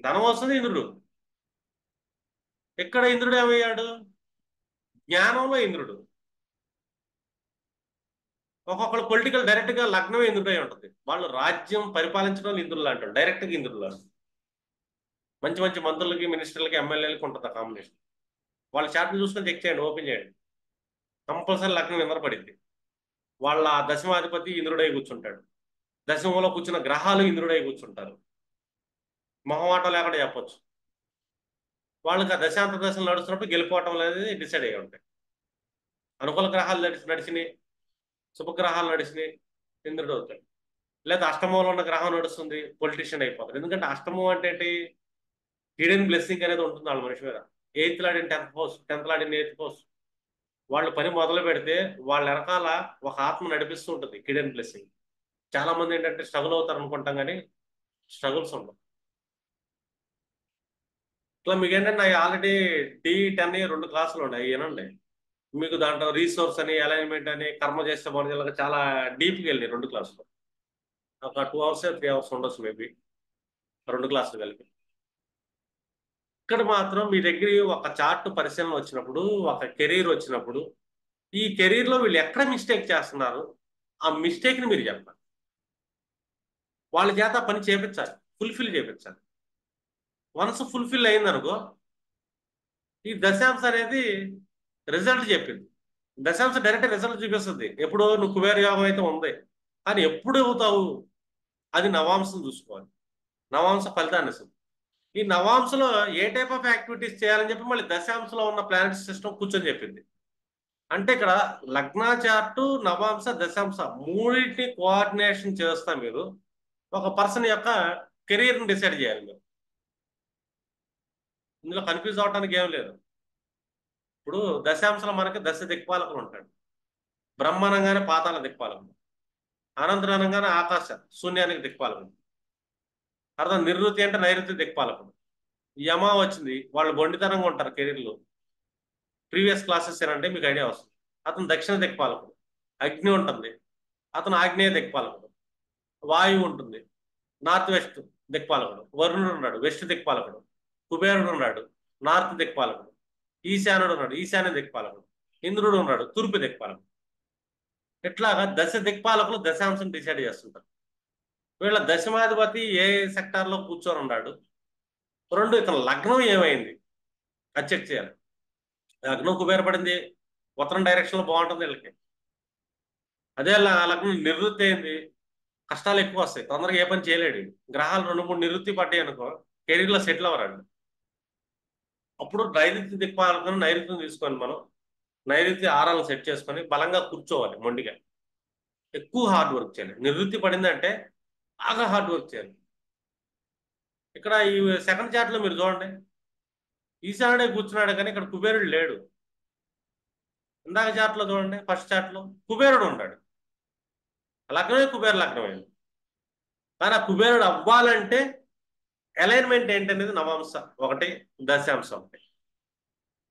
B: ధనం వస్తుంది ఇంద్రుడు. ఇక్కడ ఇంద్రుడు ఏమయ్యాడు, జ్ఞానంలో ఇంద్రుడు. ఒక్కొక్కరు పొలిటికల్ డైరెక్ట్ గా లగ్నం ఇంద్రుడై ఉంటుంది. వాళ్ళు రాజ్యం పరిపాలించడం ఇంద్రులు అంటారు, డైరెక్ట్ గా ఇంద్రులు. మంచి మంచి మంత్రులకి, మినిస్టర్లకి, ఎమ్మెల్యేలకి ఉంటుంది ఆ కాంబినేషన్. వాళ్ళ చాట్లు చూసుకొని చెక్ చేయండి, ఓపెన్ చేయండి, కంపల్సరీ లగ్నం ఇంద్ర పడింది. వాళ్ళ దశమాధిపతి ఇంద్రుడై కూర్చుంటాడు. దశమంలో కూర్చున్న గ్రహాలు ఇంద్రుడై కూర్చుంటారు. మొహమాటం లేకుండా చెప్పొచ్చు. వాళ్ళకి ఆ దశాంత దశలు నడుస్తున్నప్పుడు గెలుపోవటం అనేది డిసైడ్ అయ్యి ఉంటాయి. అనుకూల గ్రహాలు నడిచినాయి, శుభగ్రహాలు నడిచినాయి, ఇంద్రుడు అవుతాడు. లేదా అష్టమంలో ఉన్న గ్రహం నడుస్తుంది, పొలిటీషియన్ అయిపోతారు. ఎందుకంటే అష్టమం అంటే ఏంటి, హిడెన్ బ్లెస్సింగ్ అనేది ఉంటుంది వాళ్ళ మనిషి మీద. ఎయిత్ లాడిన 10th హౌస్, 10th లాడిన 8th హౌస్. వాళ్ళు పని మొదలు పెడితే వాళ్ళ వెనకాల ఒక ఆత్మ నడిపిస్తూ ఉంటుంది, హిడెన్ బ్లెస్సింగ్. చాలా మంది ఏంటంటే స్ట్రగుల్ అవుతారు అనుకుంటాం, కానీ స్ట్రగుల్స్ ఉండవు. ఇట్లా మీకు ఏంటంటే ఆల్రెడీ D10 2 క్లాసులు ఉన్నాయి, ఏనండి. మీకు దాంట్లో రీసోర్స్ అని, అలైన్మెంట్ అని, కర్మ చేస్తే మన చాలా డీప్కి వెళ్ళి 2 క్లాసులు. ఒక 2 అవర్స్ 3 అవర్స్ ఉండొచ్చు మేబీ, 2 క్లాసులు కలిపి. ఇక్కడ మాత్రం మీ దగ్గర ఒక చార్ట్ పరిశీలన వచ్చినప్పుడు, ఒక కెరీర్ వచ్చినప్పుడు, ఈ కెరీర్ లో వీళ్ళు ఎక్కడ మిస్టేక్ చేస్తున్నారు, ఆ మిస్టేక్ ని మీరు చెప్పాలి. వాళ్ళ చేత ఆ పని చేపించాలి, ఫుల్ఫిల్ చేపించాలి. వన్స్ ఫుల్ఫిల్ అయిందనుకో, ఈ దశాంశ అనేది రిజల్ట్ చెప్పింది. దశాంశ డైరెక్ట్ రిజల్ట్ చూపిస్తుంది. ఎప్పుడు నువ్వు కుబేర యోగం అయితే ఉంది, కానీ ఎప్పుడు అవుతావు అది నవాంశం చూసుకోవాలి. నవాంశ ఫలితాన్ని ఇస్తుంది. ఈ నవాంశలో ఏ టైప్ ఆఫ్ యాక్టివిటీస్ చేయాలని చెప్పి మళ్ళీ దశాంశలో ఉన్న ప్లానెట్ సిస్టమ్ కూర్చొని చెప్పింది. అంటే ఇక్కడ లగ్న చార్టు, నవాంశ, దశాంశ మూడింటిని కోఆర్డినేషన్ చేస్తా మీరు ఒక పర్సన్ యొక్క కెరీర్ని డిసైడ్ చేయాలి మీరు. ఇందులో కన్ఫ్యూజ్ అవడానికి ఏం లేదు. ఇప్పుడు దశాంశంలో మనకి దశ దిక్పాలకులు ఉంటాడు. బ్రహ్మానంగానే పాతాల దిక్పాలకుడు, అనంతరానంగానే ఆకాశ శూన్యానికి దిక్పాలకుడు, అర్థం నివృత్తి అంటే నైరుతి దిక్పాలకుడు. యమ వచ్చింది, వాళ్ళు బొండితనంగా ఉంటారు కెరీర్లో. ప్రీవియస్ క్లాసెస్ ఏనంటే మీకు ఐడియా వస్తుంది. అతను దక్షిణ దిక్పాలకుడు. అగ్ని ఉంటుంది, అతను ఆగ్నేయ దిక్పాలకుడు. వాయువు ఉంటుంది, నార్త్ వెస్ట్ దిక్పాలకుడు. వరుణుడు ఉన్నాడు, వెస్ట్ దిక్పాలకుడు. కుబేరుడు ఉన్నాడు, నార్త్ దిక్పాలకుడు. ఈశానుడు ఉన్నాడు, ఈశాన్య దిక్పాలకుడు. ఇంద్రుడు ఉన్నాడు, తూర్పు దిక్పాలకుడు. ఇట్లాగా దశ దిక్పాలకులు దశాంశం డిసైడ్ చేస్తుంటారు. వీళ్ళ దశమాధిపతి ఏ సెక్టార్ లో కూర్చొని ఉన్నాడు, రెండు ఇతను లగ్నం ఏమైంది అది చెక్ చేయాలి. లగ్నం కుబేరపడింది, ఉత్తరం డైరెక్షన్ లో బాగుంటుంది వీళ్ళకి. అదే లగ్నం నివృత్తి అయింది, కష్టాలు ఎక్కువ వస్తాయి, తొందరగా ఏ పని చేయలేడు. గ్రహాలు 2-3 నివృత్తి పడ్డాయి అనుకో, కెరీర్ లో సెటిల్ అవ్వరాడు. అప్పుడు నైరుతి దిక్పాలకుని నైరుతిని తీసుకొని మనం నైరుతి ఆరాలను సెట్ చేసుకొని బలంగా కూర్చోవాలి, మొండిగా ఎక్కువ హార్డ్ వర్క్ చేయాలి. నివృత్తి పడిందంటే బాగా హార్డ్ వర్క్ చేయాలి. ఇక్కడ ఈ సెకండ్ చార్ట్ లో మీరు చూడండి, ఈశానుడే కూర్చున్నాడు కానీ ఇక్కడ కుబేరుడు లేడు. ఇందాక చార్ట్ లో చూడండి, ఫస్ట్ చార్ట్ లో కుబేరుడు ఉన్నాడు, లగ్నమే కుబేర లగ్నమైంది. కానీ ఆ కుబేరుడు అవ్వాలంటే అలైన్మెంట్ ఏంటనేది నవాంశ ఒకటి, దశాంశం ఒకటి.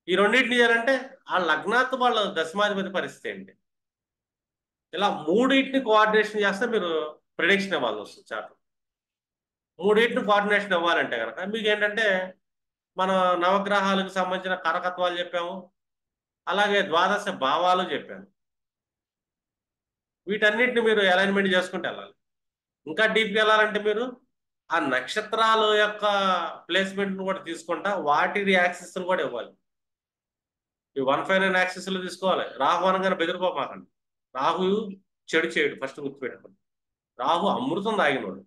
B: ఈ రెండింటిని చేయాలంటే ఆ లగ్నాత్ వాళ్ళ దశమాధిపతి పరిస్థితి ఏంటి, ఇలా మూడింటిని కోఆర్డినేషన్ చేస్తే మీరు ప్రిడిక్షన్ ఇవ్వాల్సి వస్తుంది చార్ట్. మూడింటిని కోఆర్డినేషన్ ఇవ్వాలంటే కనుక మీకు ఏంటంటే మన నవగ్రహాలకు సంబంధించిన కారకత్వాలు చెప్పాము, అలాగే ద్వాదశ భావాలు చెప్పాము. వీటన్నిటిని మీరు అలైన్మెంట్ చేసుకుంటూ వెళ్ళాలి. ఇంకా డీప్గా వెళ్ళాలంటే మీరు ఆ నక్షత్రాల యొక్క ప్లేస్మెంట్ను కూడా తీసుకుంటా వాటి యాక్సెస్ కూడా ఇవ్వాలి. ఈ 159 యాక్సెస్లు తీసుకోవాలి. రాహు అనగానే బెదిరిపోమాకండి. రాహు చెడు చేయడు, ఫస్ట్ గుర్తుపెట్టుకోండి. రాహు అమృతం తాగినోడు,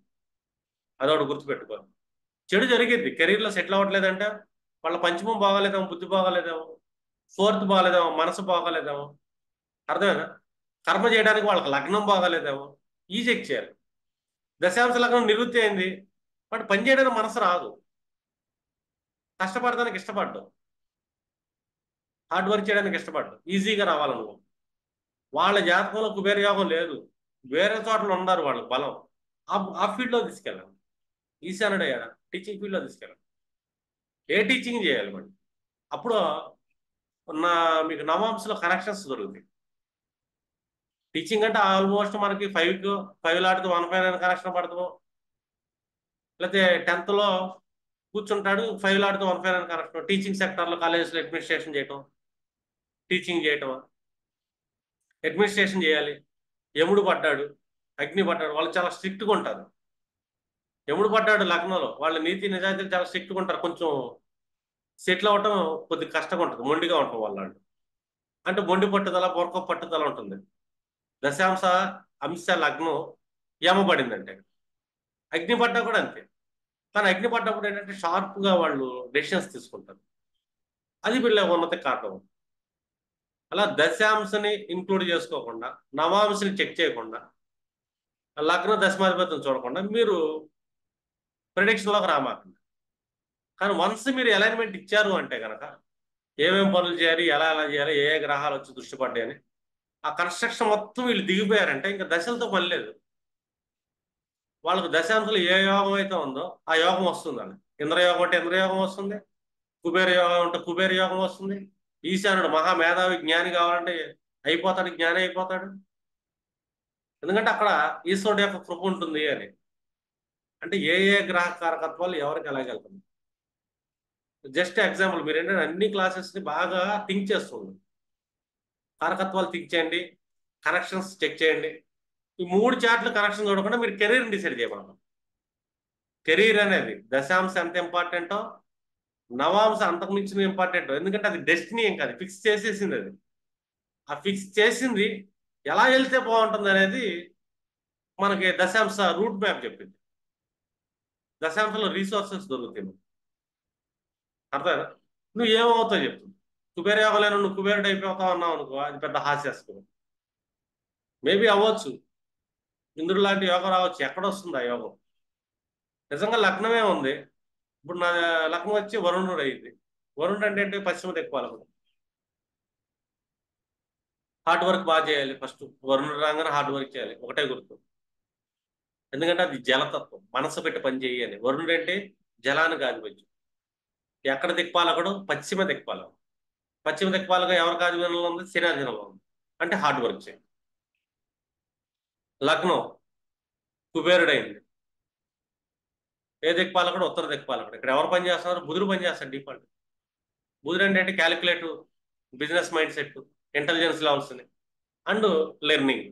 B: అదొకటి గుర్తుపెట్టుకోవాలి. చెడు జరిగింది, కెరీర్లో సెటిల్ అవ్వట్లేదంటే వాళ్ళ పంచమం బాగాలేదేమో, బుద్ధి బాగాలేదేమో, ఫోర్త్ బాగాలేదేమో, మనసు బాగాలేదేమో, అర్థమైనా కర్మ చేయడానికి వాళ్ళకి లగ్నం బాగాలేదేమో, ఈ చెక్ చేయాలి. దశాంశ లగ్నం నివృత్తి అయింది, బట్ పని చేయడానికి మనసు రాదు, కష్టపడడానికి ఇష్టపడ్డావు, హార్డ్ వర్క్ చేయడానికి ఇష్టపడ్డావు, ఈజీగా రావాలనుకో. వాళ్ళ జాతకంలో కుబేర యోగం లేదు, వేరే చోట్ల ఉన్నారు వాళ్ళకి బలం. ఆ ఫీల్డ్లో తీసుకెళ్ళాలి. ఈశానుడు అయ్యాడా, టీచింగ్ ఫీల్డ్లో తీసుకెళ్ళాలి. ఏ టీచింగ్ చేయాలి మరి, అప్పుడు మీకు నవాంశలో కనెక్షన్స్ దొరుకుతాయి. టీచింగ్ అంటే ఆల్మోస్ట్ మనకి 5 లాంటిది 159 కనెక్షన్ పడతాము, లేకపోతే 10th లో కూర్చుంటాడు 5 లాంటిది 159 కనెక్షన్. టీచింగ్ సెక్టర్లో కాలేజెస్లో అడ్మినిస్ట్రేషన్ చేయటం, టీచింగ్ చేయటం, అడ్మినిస్ట్రేషన్ చేయాలి, యముడు పడ్డాడు, అగ్ని పడ్డాడు, వాళ్ళు చాలా స్ట్రిక్ట్గా ఉంటారు. యముడు పడ్డాడు లగ్నంలో, వాళ్ళ నీతి నిజాయితీలు చాలా స్ట్రిక్ట్గా ఉంటారు. కొంచెం సెటిల్ అవ్వటం కొద్దిగా కష్టంగా ఉంటుంది, మొండిగా ఉంటాం వాళ్ళు. అంటే మొండి పట్టుదల, బొరక పట్టుదల ఉంటుంది. దశాంశ అంశ లగ్నం యమబడిందంటే, అగ్ని పడ్డా కూడా అంతే. కానీ అగ్ని పడ్డప్పుడు ఏంటంటే షార్ప్గా వాళ్ళు డెసిషన్స్ తీసుకుంటారు. అది వీళ్ళ ఉన్నతి కారణం. అలా దశాంశని ఇంక్లూడ్ చేసుకోకుండా, నవాంశని చెక్ చేయకుండా, లగ్న దశమాధిపతిని చూడకుండా మీరు ప్రిడిక్షన్లోకి రామాకండి. కానీ వన్స్ మీరు అలైన్మెంట్ ఇచ్చారు అంటే కనుక ఏమేం పనులు చేయాలి, ఎలా ఎలా చేయాలి, ఏ ఏ గ్రహాలు వచ్చి దృష్టి పడ్డాయని ఆ కన్స్ట్రక్షన్ మొత్తం వీళ్ళు దిగిపోయారంటే ఇంకా దశలతో పని లేదు. వాళ్ళకు దశాంశంలో ఏ యోగం అయితే ఉందో ఆ యోగం వస్తుందండి. ఇంద్రయోగం అంటే ఇంద్రయోగం వస్తుంది, కుబేర యోగం అంటే కుబేర యోగం వస్తుంది. ఈశానుడు మహామేధావి జ్ఞాని కావాలంటే అయిపోతాడు, జ్ఞాని అయిపోతాడు. ఎందుకంటే అక్కడ ఈశ్వరుడు యొక్క కృప ఉంటుంది అని. అంటే ఏ ఏ గ్రహ కారకత్వాలు ఎవరికి ఎలాగెళ్తుంది. జస్ట్ ఎగ్జాంపుల్, మీరు ఏంటంటే అన్ని క్లాసెస్ని బాగా థింక్ చేస్తుంది. కారకత్వాలు థింక్ చేయండి, కనెక్షన్స్ చెక్ చేయండి. ఈ 3 చార్ట్లు కనెక్షన్ చూడకుండా మీరు కెరీర్ని డిసైడ్ చేయమన్నాం. కెరీర్ అనేది దశాంశ ఎంత ఇంపార్టెంటో నవాంశ అంతకు మించిన ఇంపార్టెంట్. ఎందుకంటే అది డెస్టినీ ఏం కాదు, ఫిక్స్ చేసేసింది అది. ఆ ఫిక్స్ చేసింది ఎలా వెళ్తే బాగుంటుంది అనేది మనకి దశాంశ రూట్ మ్యాప్ చెప్పింది. దశాంశంలో రీసోర్సెస్ దొరుకుతాయి. అర్థమైనా? నువ్వు ఏమవుతావు చెప్తుంది. కుబేర యోగంలో నువ్వు కుబేరుడు అయిపోతావు అన్నావు అనుకో, అది పెద్ద హాస్యాస్పదం. మేబీ అవ్వచ్చు, ఇంద్రుడు లాంటి యోగం రావచ్చు. ఎక్కడొస్తుంది ఆ యోగం? నిజంగా లగ్నమే ఉంది. ఇప్పుడు నా లగ్నం వచ్చి వరుణుడు అయింది. వరుణుడు అంటే ఏంటి? పశ్చిమ దిక్పాలకుడు. హార్డ్ వర్క్ బాగా చేయాలి ఫస్ట్. వరుణుడు రాగానే హార్డ్ వర్క్ చేయాలి, ఒకటే గుర్తు. ఎందుకంటే అది జలతత్వం, మనసు పెట్టి పని చేయాలి. వరుణుడు అంటే జలానికి ఆధిపత్యం. ఎక్కడ దిక్పాలకుడు? పశ్చిమ దిక్పాలకుడు. పశ్చిమ దిక్పాలకుడు ఎవరికి ఆధీనంలో ఉంది? శనాధీనంలో ఉంది. అంటే హార్డ్ వర్క్ చేయాలి. లగ్నం కుబేరుడైంది. ఏ దిక్పాలకుడు? ఉత్తర దిక్పాలకుడు. ఇక్కడ ఎవరు పని చేస్తున్నారు? బుధుడు పని చేస్తాడు డిఫాల్ట్. బుధుడు అంటే calculative, business mind set, intelligence levels and learning.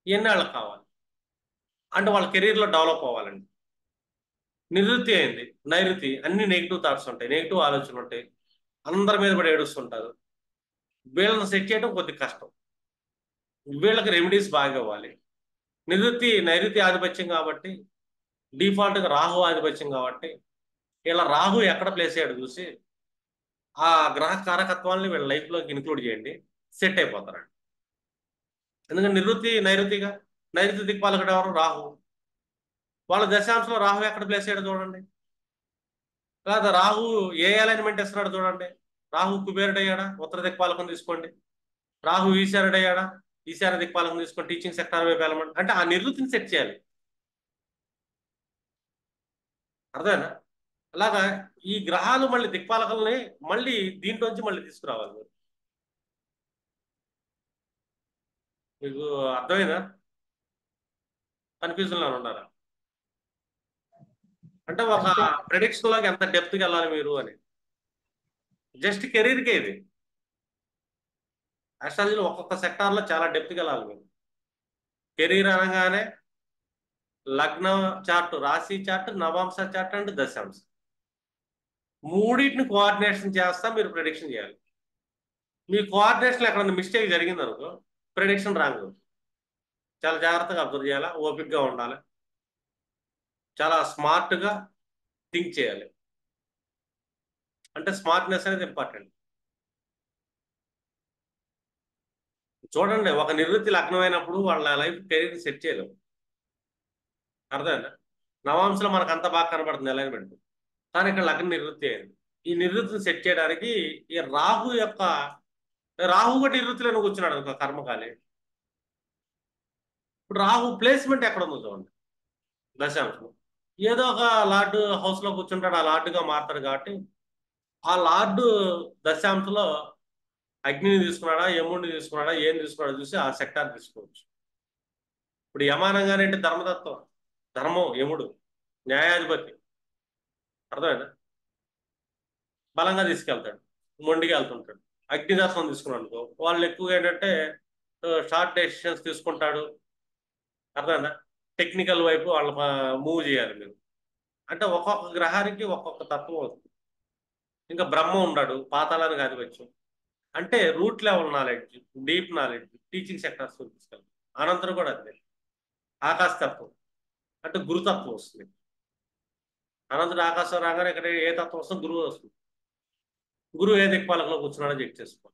B: ఇవన్నీ వాళ్ళకి కావాలి. అంటే వాళ్ళ కెరీర్లో డెవలప్ అవ్వాలండి. నివృత్తి అయింది, నైరుతి అన్ని నెగిటివ్ థాట్స్ ఉంటాయి, నెగిటివ్ ఆలోచనలు ఉంటాయి, అందరి మీద పడి ఏడుస్తుంటారు. వీళ్ళని సెట్ చేయడం కొద్దిగా కష్టం. వీళ్ళకి రెమెడీస్ బాగా ఇవ్వాలి. నివృత్తి నైరుతి ఆధిపత్యం కాబట్టి, డిఫాల్ట్గా రాహు ఆధిపత్యం కాబట్టి, వీళ్ళ రాహు ఎక్కడ ప్లేస్ అయ్యాడు చూసి ఆ గ్రహ కారకత్వాన్ని వీళ్ళ లైఫ్లోకి ఇన్క్లూడ్ చేయండి, సెట్ అయిపోతారండి. ఎందుకంటే నివృత్తి నైరుతిగా, నైరుతి దిక్పాలకుడు ఎవరు? రాహు. వాళ్ళ దశాంశంలో రాహు ఎక్కడ ప్లేస్ అయ్యాడు చూడండి. లేదా రాహు ఏ అలైన్మెంట్ ఇస్తున్నాడు చూడండి. రాహు కుబేరుడు అయ్యాడా? ఉత్తర దిక్పాలకం తీసుకోండి. రాహు ఈశానుడు అయ్యాడా? ఈశాన్య దిక్పాలకం తీసుకోండి. టీచింగ్ సెక్టార్ వైపు వెళ్ళమండి. అంటే ఆ నివృత్తిని సెట్ చేయాలి. అర్థమేనా? అలాగా ఈ గ్రహాలు మళ్ళీ దిక్పాలకల్ని మళ్ళీ దీంట్లోంచి మళ్ళీ తీసుకురావాలి మీరు. మీకు అర్థమైందా? కన్ఫ్యూజన్ లో ఉన్నారా? అంటే ఒక
A: అంటే
B: ప్రెడిక్షన్ లోకి ఎంత డెప్త్కి వెళ్ళాలి మీరు అని. జస్ట్ కెరీర్కే ఇది. ఆస్ట్రాలజీలో ఒక్కొక్క సెక్టార్లో చాలా డెప్త్కి వెళ్ళాలి మీరు. కెరీర్ అనగానే లగ్న చార్ట్, రాశి చార్ట్, నవాంశ చార్ట్ అండ్ దశాంశ, మూడింటిని కోఆర్డినేషన్ చేస్తా మీరు ప్రెడిక్షన్ చేయాలి. మీ కోఆర్డినేషన్ ఎక్కడన్నా మిస్టేక్ జరిగింది అనుకో, ప్రెడిక్షన్ రాంగ్. చాలా జాగ్రత్తగా అబ్జర్వ్ చేయాలా, ఓపిక్గా ఉండాలి, చాలా స్మార్ట్గా థింక్ చేయాలి. అంటే స్మార్ట్నెస్ అనేది ఇంపార్టెంట్. చూడండి, ఒక నివృత్తి లగ్నం అయినప్పుడు వాళ్ళ లైఫ్ కెరీర్ సెట్ చేయలేము. అర్థమైందా? నవాంశలో మనకు అంత బాగా కనబడుతుంది అలైన్మెంట్, కానీ ఇక్కడ లగ్నం నివృత్తి అయింది. ఈ నివృత్తిని సెట్ చేయడానికి ఈ రాహు యొక్క, రాహు కూడా నివృత్తిలో కూర్చున్నాడు అనుకో కర్మకాలి. ఇప్పుడు రాహు ప్లేస్మెంట్ ఎక్కడ ఉందో చూడండి దశాంశం. ఏదో ఒక లార్డు హౌస్ లో కూర్చుంటాడు, ఆ లార్డుగా మారుతాడు కాబట్టి ఆ లార్డు దశాంశంలో అగ్నిని తీసుకున్నాడా, యముడిని తీసుకున్నాడా, ఏం తీసుకున్నాడో చూసి ఆ సెక్టార్ తీసుకోవచ్చు. ఇప్పుడు యమానంగానే అంటే ధర్మతత్వం, ధర్మం యముడు న్యాయాధిపతి. అర్థమైందా? బలంగా తీసుకెళ్తాడు, మొండిగా వెళ్తుంటాడు. అగ్ని దర్శనం తీసుకున్నాడు అనుకో, వాళ్ళు ఎక్కువగా ఏంటంటే షార్ట్ డెసిషన్స్ తీసుకుంటాడు. అర్థమైందా? టెక్నికల్ వైపు వాళ్ళు మూవ్ చేయాలి మీరు. అంటే ఒక్కొక్క గ్రహానికి ఒక్కొక్క తత్వం వస్తుంది. ఇంకా బ్రహ్మ ఉన్నాడు, పాతాళానికి ఆధిపత్యం. అంటే root level knowledge, deep knowledge, teaching sectors తీసుకెళ్తాం. అనంతరం కూడా అంతే, ఆకాశతత్వం అంటే గురుతత్వం వస్తుంది. అనంతరం ఆకాశం రాగానే ఇక్కడ ఏ తత్వం వస్తుంది? గురువు వస్తుంది. గురువు ఏ దిక్పాలకులో కూర్చున్నాడో చెక్ చేసుకోవాలి.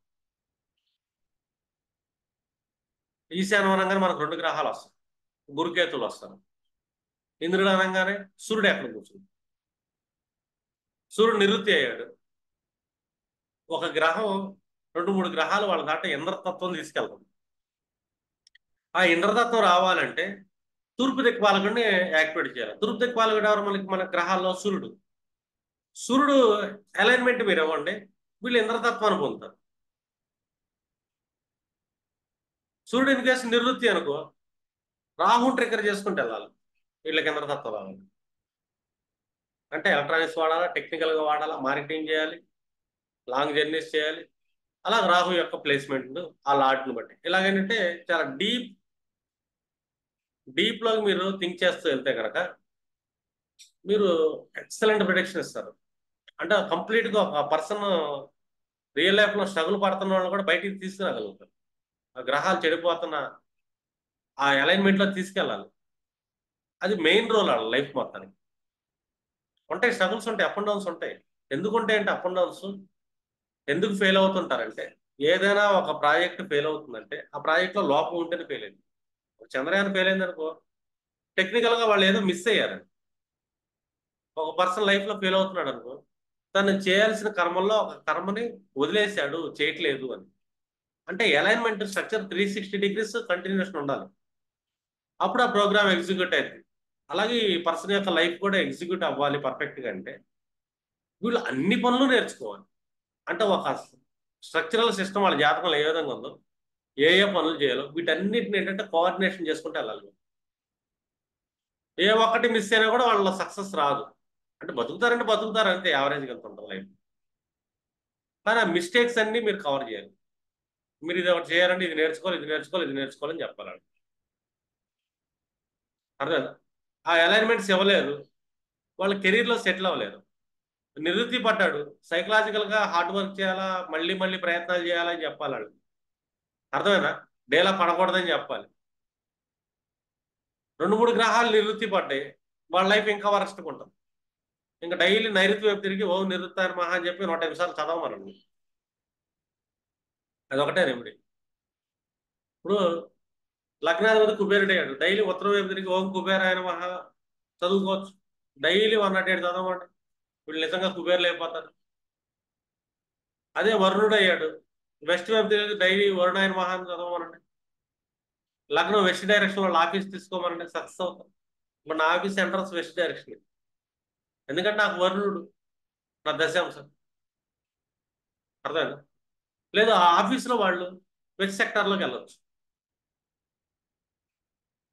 B: ఈశాన్యం అనగానే మనకు 2 గ్రహాలు వస్తాయి, గురుకేతులు వస్తారు. ఇంద్రుడు అనగానే సూర్యుడు ఎక్కడ కూర్చుంది? సూర్యుడు నివృత్తి అయ్యాడు. ఒక గ్రహం 2-3 గ్రహాలు వాళ్ళ దాంట్లో ఇంద్రతత్వం తీసుకెళ్తాం. ఆ ఇంద్రతత్వం రావాలంటే తూర్పు దిక్పాలకుడిని యాక్టివేట్ చేయాలి. తూర్పు దిక్పాలకుడు ఎవరు? మన గ్రహాల్లో సూర్యుడు. సూర్యుడు అలైన్మెంట్ మీరు ఇవ్వండి, వీళ్ళు ఇంద్రతత్వాన్ని పొందుతారు. సూర్యుడు ఇన్ కేసు నివృత్తి అనుకో, రాహుని ట్రిగ్గర్ చేసుకుంటూ వెళ్ళాలి వీళ్ళకి ఇంద్రతత్వం రావాలి. అంటే ఎలక్ట్రానిక్స్ వాడాలా, టెక్నికల్గా వాడాలా, మార్కెటింగ్ చేయాలి, లాంగ్ జర్నీస్ చేయాలి. అలా రాహు యొక్క ప్లేస్మెంట్ ఆ లాట్ని బట్టి ఇలాగేంటంటే చాలా డీప్లోకి మీరు థింక్ చేస్తూ వెళ్తే కనుక మీరు ఎక్సలెంట్ ప్రొడిక్షన్ ఇస్తారు. అంటే కంప్లీట్గా ఒక పర్సన్ రియల్ లైఫ్లో స్ట్రగుల్ పడుతున్న వాళ్ళు కూడా బయటికి తీసుకురాగలుగుతారు. ఆ గ్రహాలు చెడిపోతున్న ఆ అలైన్మెంట్లో తీసుకెళ్ళాలి. అది మెయిన్ రోల్ వాళ్ళ లైఫ్ మొత్తానికి. ఉంటాయి స్ట్రగుల్స్, ఉంటాయి అప్ అండ్ డౌన్స్ ఉంటాయి. ఎందుకు ఉంటాయంటే అప్ అండ్ డౌన్స్, ఎందుకు ఫెయిల్ అవుతుంటారంటే ఏదైనా ఒక ప్రాజెక్ట్ ఫెయిల్ అవుతుందంటే ఆ ప్రాజెక్ట్లో లోపం ఉంటేనే ఫెయిల్ అయింది. చంద్రయాన్ ఫెయిల్ అయింది అనుకో, టెక్నికల్గా వాళ్ళు ఏదో మిస్ అయ్యారని. ఒక పర్సన్ లైఫ్లో ఫెయిల్ అవుతున్నాడు అనుకో, తను చేయాల్సిన కర్మల్లో ఒక కర్మని వదిలేశాడు, చేయట్లేదు అని. అంటే అలైన్మెంట్ స్ట్రక్చర్ 360 డిగ్రీస్ కంటిన్యూషన్ ఉండాలి, అప్పుడు ఆ ప్రోగ్రామ్ ఎగ్జిక్యూట్ అయింది. అలాగే ఈ పర్సన్ యొక్క లైఫ్ కూడా ఎగ్జిక్యూట్ అవ్వాలి పర్ఫెక్ట్గా అంటే వీళ్ళు అన్ని పనులు నేర్చుకోవాలి. అంటే ఒక స్ట్రక్చరల్ సిస్టమ్ వాళ్ళ జాతకంలో ఏ విధంగా ఉందో, ఏ ఏ పనులు చేయాలో వీటన్నిటిని ఏంటంటే కోఆర్డినేషన్ చేసుకుంటే వెళ్ళాలి. ఏ ఒక్కటి మిస్ అయినా కూడా వాళ్ళ సక్సెస్ రాదు. అంటే బతుకుతారంటే బతుకుతారు అంతే, యావరేజ్గా ఎంత ఉంటుంది లైఫ్. కానీ ఆ మిస్టేక్స్ అన్ని మీరు కవర్ చేయాలి. మీరు ఇది ఒకటి చేయాలంటే ఇది నేర్చుకోవాలి, ఇది నేర్చుకోవాలి, ఇది నేర్చుకోవాలని చెప్పాలి. అర్థం, ఆ అలైన్మెంట్స్ ఇవ్వలేదు, వాళ్ళ కెరీర్లో సెటిల్ అవ్వలేరు. నివృత్తి పడ్డాడు, సైకలాజికల్గా హార్డ్ వర్క్ చేయాలా, మళ్ళీ మళ్ళీ ప్రయత్నాలు చేయాలని చెప్పాలి వాళ్ళు. అర్థమైనా? డేలా పడకూడదని చెప్పాలి. 2-3 గ్రహాలు నివృత్తి పడ్డాయి, వాళ్ళ లైఫ్ ఇంకా వరస్ట్గా ఉంటుంది. ఇంకా డైలీ నైరుతి వైపు తిరిగి ఓం నివృత్తారు మహా అని చెప్పి 105 సార్లు చదవమనండి. అదొకటే రెమెడీ. ఇప్పుడు లగ్నాధిపతి కుబేరుడు అయ్యాడు, డైలీ ఉత్తరం వైపు తిరిగి ఓం కుబేరాయన మహా చదువుకోవచ్చు. డైలీ 107 చదవమండి, వీళ్ళు నిజంగా కుబేర్లు అయిపోతారు. అదే వరుణుడు అయ్యాడు, వెస్ట్ వైపు తిరిగి డైలీ వరుణాయన మహా అని చదవమనండి. లగ్నం వెస్ట్ డైరెక్షన్ వాళ్ళ ఆఫీస్ తీసుకోమనండి, సక్సెస్ అవుతాం. ఇప్పుడు నా ఆఫీస్ ఎంట్రన్స్ వెస్ట్ డైరెక్షన్, ఎందుకంటే నాకు వరుణుడు నా దశాంశం. అర్థమైందా? లేదు ఆ ఆఫీస్లో వాళ్ళు వెస్ట్ సెక్టార్లోకి వెళ్ళొచ్చు.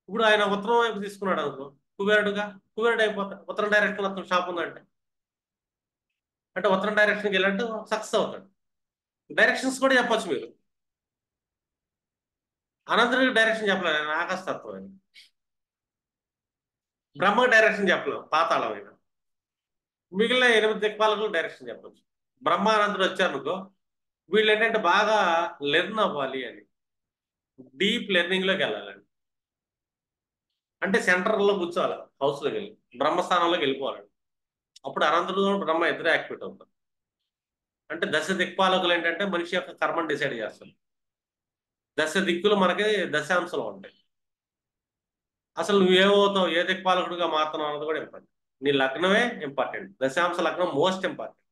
B: ఇప్పుడు ఆయన ఉత్తరం వైపు తీసుకున్నాడు అనుకో, కుబేరుడుగా కుబేరుడు అయిపోతాడు. ఉత్తరం డైరెక్షన్ అతను షాప్ ఉందంటే, అంటే ఉత్తరం డైరెక్షన్కి వెళ్ళంటే సక్సెస్ అవుతాడు. డైరెక్షన్స్ కూడా చెప్పొచ్చు మీరు. అనంతరికి డైరెక్షన్ చెప్పలేదు, ఆయన ఆకాశతత్వం ఆయన. బ్రహ్మ డైరెక్షన్ చెప్పలేం, పాతాళం ఆయన. మిగిలిన 8 దిక్పాలకు డైరెక్షన్ చెప్పొచ్చు. బ్రహ్మానందుడు వచ్చారనుకో, వీళ్ళు ఏంటంటే బాగా లెర్న్ అవ్వాలి అని, డీప్ లెర్నింగ్లోకి వెళ్ళాలండి. అంటే సెంటర్లో కూర్చోవాలి, హౌస్లోకి వెళ్ళి బ్రహ్మస్థానంలోకి వెళ్ళిపోవాలండి. అప్పుడు అనంతుడు బ్రహ్మ ఇద్దరే యాక్టివేట్ అవుతారు. అంటే దశ దిక్పాలకులు ఏంటంటే మనిషి యొక్క కర్మను డిసైడ్ చేస్తారు. దశ దిక్కులు మనకి దశాంశంలో ఉంటాయి. అసలు నువ్వేమవుతావు, ఏ దిక్పాలకుడిగా మారుతున్నావు అన్నది కూడా ఇంపార్టెంట్. నీ లగ్నమే ఇంపార్టెంట్, దశాంశ లగ్నం మోస్ట్ ఇంపార్టెంట్.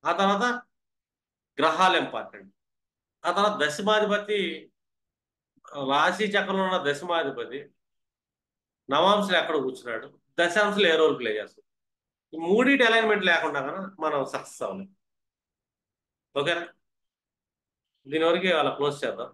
B: ఆ తర్వాత గ్రహాలు ఇంపార్టెంట్. ఆ తర్వాత దశమాధిపతి, రాశి చక్రంలో ఉన్న దశమాధిపతి నవాంశలు ఎక్కడ కూర్చున్నాడు, దశాంశలు ఏ రోల్ ప్లే చేస్తాడు. ఈ మూడింటి అలైన్మెంట్ లేకుండా కన్నా మనం సక్సెస్ అవ్వలేం. ఓకేనా? దీని వరకు అలా క్లోజ్ చేద్దాం.